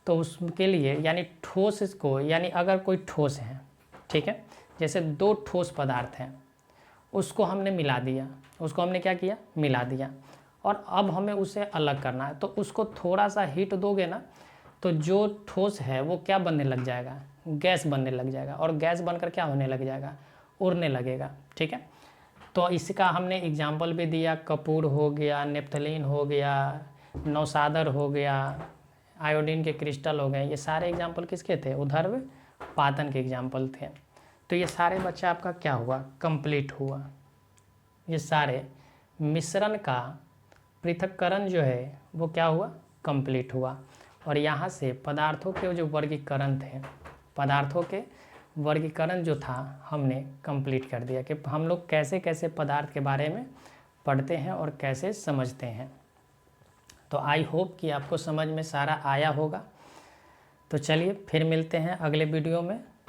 तो उसके लिए यानी ठोस को, यानी अगर कोई ठोस है, ठीक है, जैसे दो ठोस पदार्थ हैं, उसको हमने मिला दिया, उसको हमने क्या किया? मिला दिया, और अब हमें उसे अलग करना है। तो उसको थोड़ा सा हीट दोगे ना, तो जो ठोस है वो क्या बनने लग जाएगा? गैस बनने लग जाएगा, और गैस बनकर क्या होने लग जाएगा? उड़ने लगेगा, ठीक है। तो इसका हमने एग्जाम्पल भी दिया, कपूर हो गया, नेप्थलीन हो गया, नौसादर हो गया, आयोडीन के क्रिस्टल हो गए। ये सारे एग्जाम्पल किसके थे? उदर्व्यपातन के एग्जाम्पल थे। तो ये सारे बच्चा आपका क्या हुआ? कंप्लीट हुआ। ये सारे मिश्रण का पृथक्करण जो है वो क्या हुआ? कंप्लीट हुआ। और यहाँ से पदार्थों के जो वर्गीकरण थे, पदार्थों के वर्गीकरण जो था हमने कंप्लीट कर दिया कि हम लोग कैसे कैसे पदार्थ के बारे में पढ़ते हैं और कैसे समझते हैं। तो आई होप कि आपको समझ में सारा आया होगा। तो चलिए फिर मिलते हैं अगले वीडियो में।